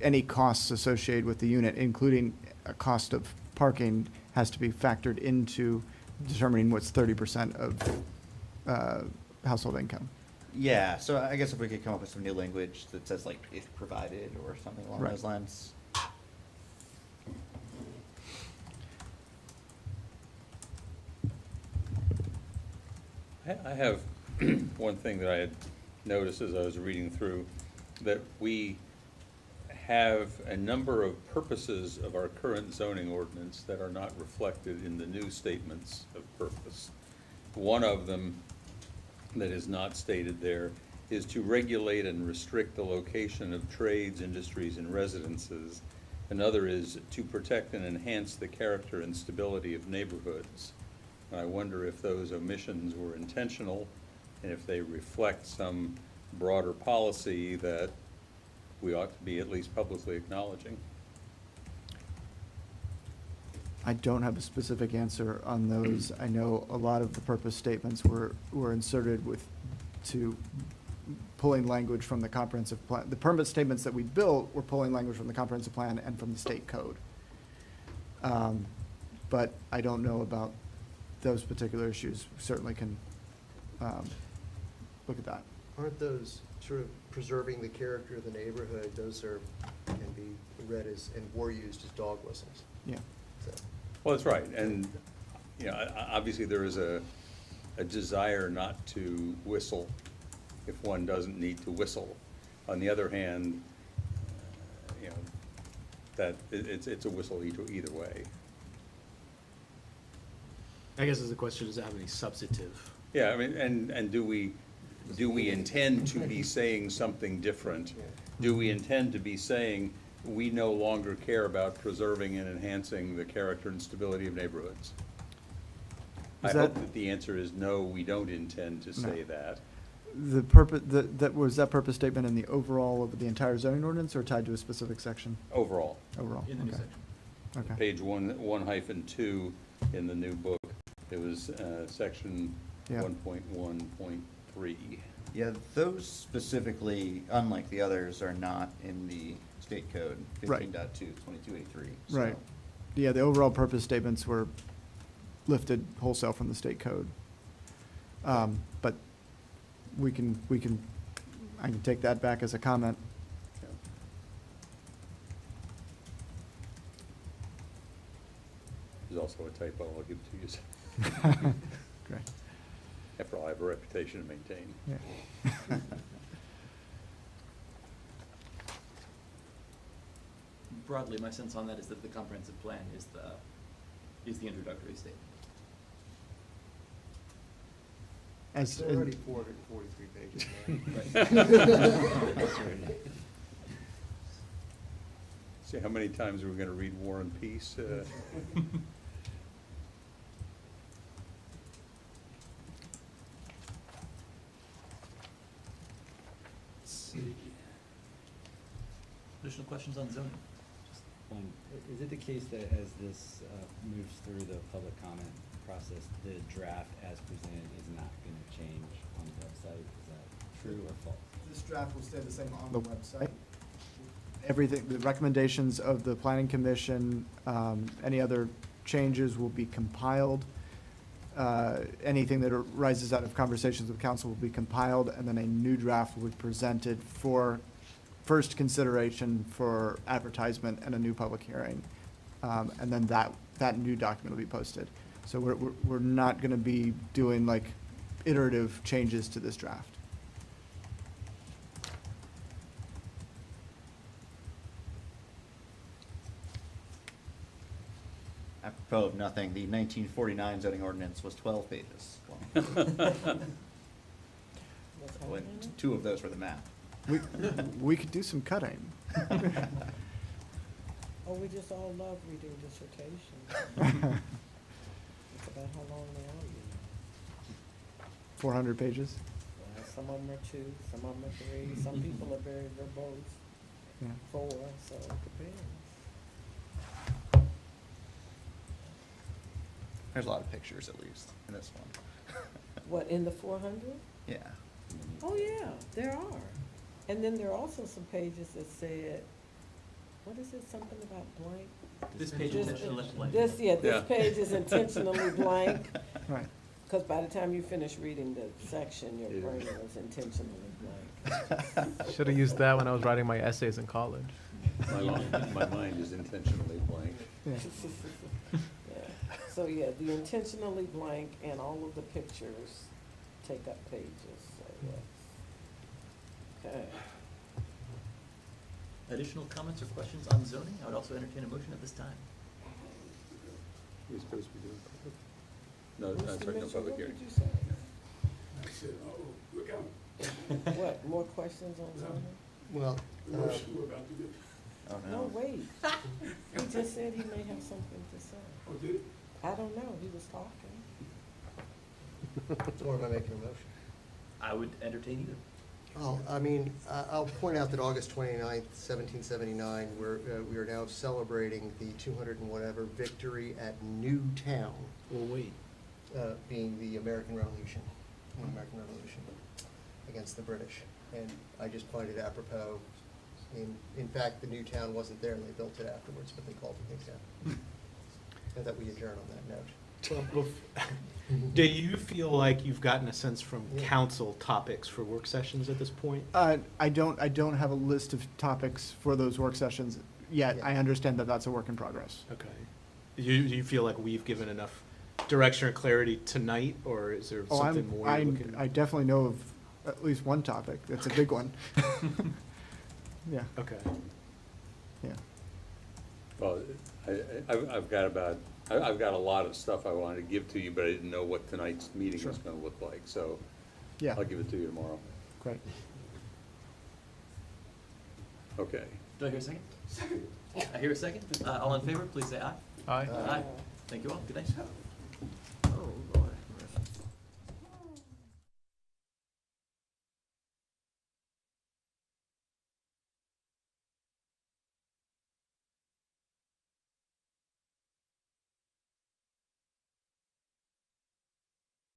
any costs associated with the unit, including a cost of parking, has to be factored into determining what's 30% of household income. Yeah, so I guess if we could come up with some new language that says like if provided or something along Right. those lines. I have one thing that I had noticed as I was reading through, that we have a number of purposes of our current zoning ordinance that are not reflected in the new statements of purpose. One of them that is not stated there is to regulate and restrict the location of trades, industries, and residences. Another is to protect and enhance the character and stability of neighborhoods. I wonder if those omissions were intentional and if they reflect some broader policy that we ought to be at least publicly acknowledging. I don't have a specific answer on those. I know a lot of the purpose statements were inserted to pulling language from the comprehensive plan. The permit statements that we built were pulling language from the comprehensive plan and from the state code. But I don't know about those particular issues. We certainly can look at that. Aren't those sort of preserving the character of the neighborhood, those can be read as, and were used as dog whistles? Yeah. So, Well, that's right, and, you know, obviously there is a desire not to whistle if one doesn't need to whistle. On the other hand, you know, that it's a whistle either way. I guess the question, does it have any substantive Yeah, I mean, and do we intend to be saying something different? Do we intend to be saying, we no longer care about preserving and enhancing the character and stability of neighborhoods? I Is hope that- that the answer is no, we don't intend to say that. The purpose, was that purpose statement in the overall of the entire zoning ordinance or tied to a specific section? Overall, Overall, In the new okay. section. Okay. page 1-2 in the new book, it was section Yeah. 1.1.3. Yeah, those specifically, unlike the others, are not in the state code, Right. 15.2, 2283. Right. Yeah, the overall purpose statements were lifted wholesale from the state code. But I can take that back as a comment. There's also a typo, I'll give it to you. Great. After all, I have a reputation to maintain. Yeah. Broadly, my sense on that is that the comprehensive plan is the introductory statement. As, It's already 443 pages, man. See, how many times are we gonna read War and Peace? Let's see. Additional questions on zoning? Is it the case that as this moves through the public comment process, the draft as presented is not going to change on the website? Is that true or false? This draft will stay the same on the website. Everything, the recommendations of the planning commission, any other changes will be compiled. Anything that arises out of conversations with council will be compiled, and then a new draft will be presented for first consideration for advertisement and a new public hearing. And then that new document will be posted. So we're not gonna be doing like iterative changes to this draft. Apropos of nothing, the 1949 zoning ordinance was 12 pages long. When two of those were the map. We could do some cutting. Oh, we just all love reading dissertations. It's about how long they are, you know. 400 pages? Well, some of them are 2, some of them are 3, some people are very verbose, Yeah. 4, so it depends. There's a lot of pictures, at least, in this one. What, in the 400? Yeah. Oh, yeah, there are. And then there are also some pages that said, what is it, something about blank? This page This- intentionally left blank. This Yeah. page is intentionally blank, Right. because by the time you finish reading the section, your Yeah. brain was intentionally blank. Should have used that when I was writing my essays in college. My mind is intentionally blank. Yeah. Yeah. So, yeah, the intentionally blank and all of the pictures take up pages, so, yes. Okay. Additional comments or questions on zoning? I would also entertain a motion at this time. We're supposed to be doing public? No, Mr. that's right, no Mitchell, public what hearing. did you say? I said, oh, look out. What, more questions on zoning? Well, We're about to do. Oh, No, wait. He just said he may have something to say. Oh, did it? I don't know, he was talking. or am I making a motion? I would entertain either. Well, I mean, I'll point out that August 29th, 1779, we are now celebrating the 200 and whatever victory at Newtown, Well, wait. being the American Revolution, against the British. And I just find it apropos. In fact, the new town wasn't there and they built it afterwards, but they called it Newtown. And that we adjourn on that note. Well, do you feel like you've gotten a sense from Yeah. council topics for work sessions at this point? I don't have a list of topics for those work sessions yet. Yeah. I understand that that's a work in progress. Okay. Do you feel like we've given enough direction or clarity tonight, or is there Oh, something more you're looking? I definitely know of at least one topic. That's a big one. Yeah, Okay. yeah. Well, I've got about I've got a lot of stuff I wanted to give to you, but I didn't know what tonight's meeting Sure. was gonna look like, so Yeah, I'll give it to you tomorrow. great. Do Okay. I hear a second? Second. I hear a second. All in favor, please say aye. Aye. Aye. Thank you all. Good night.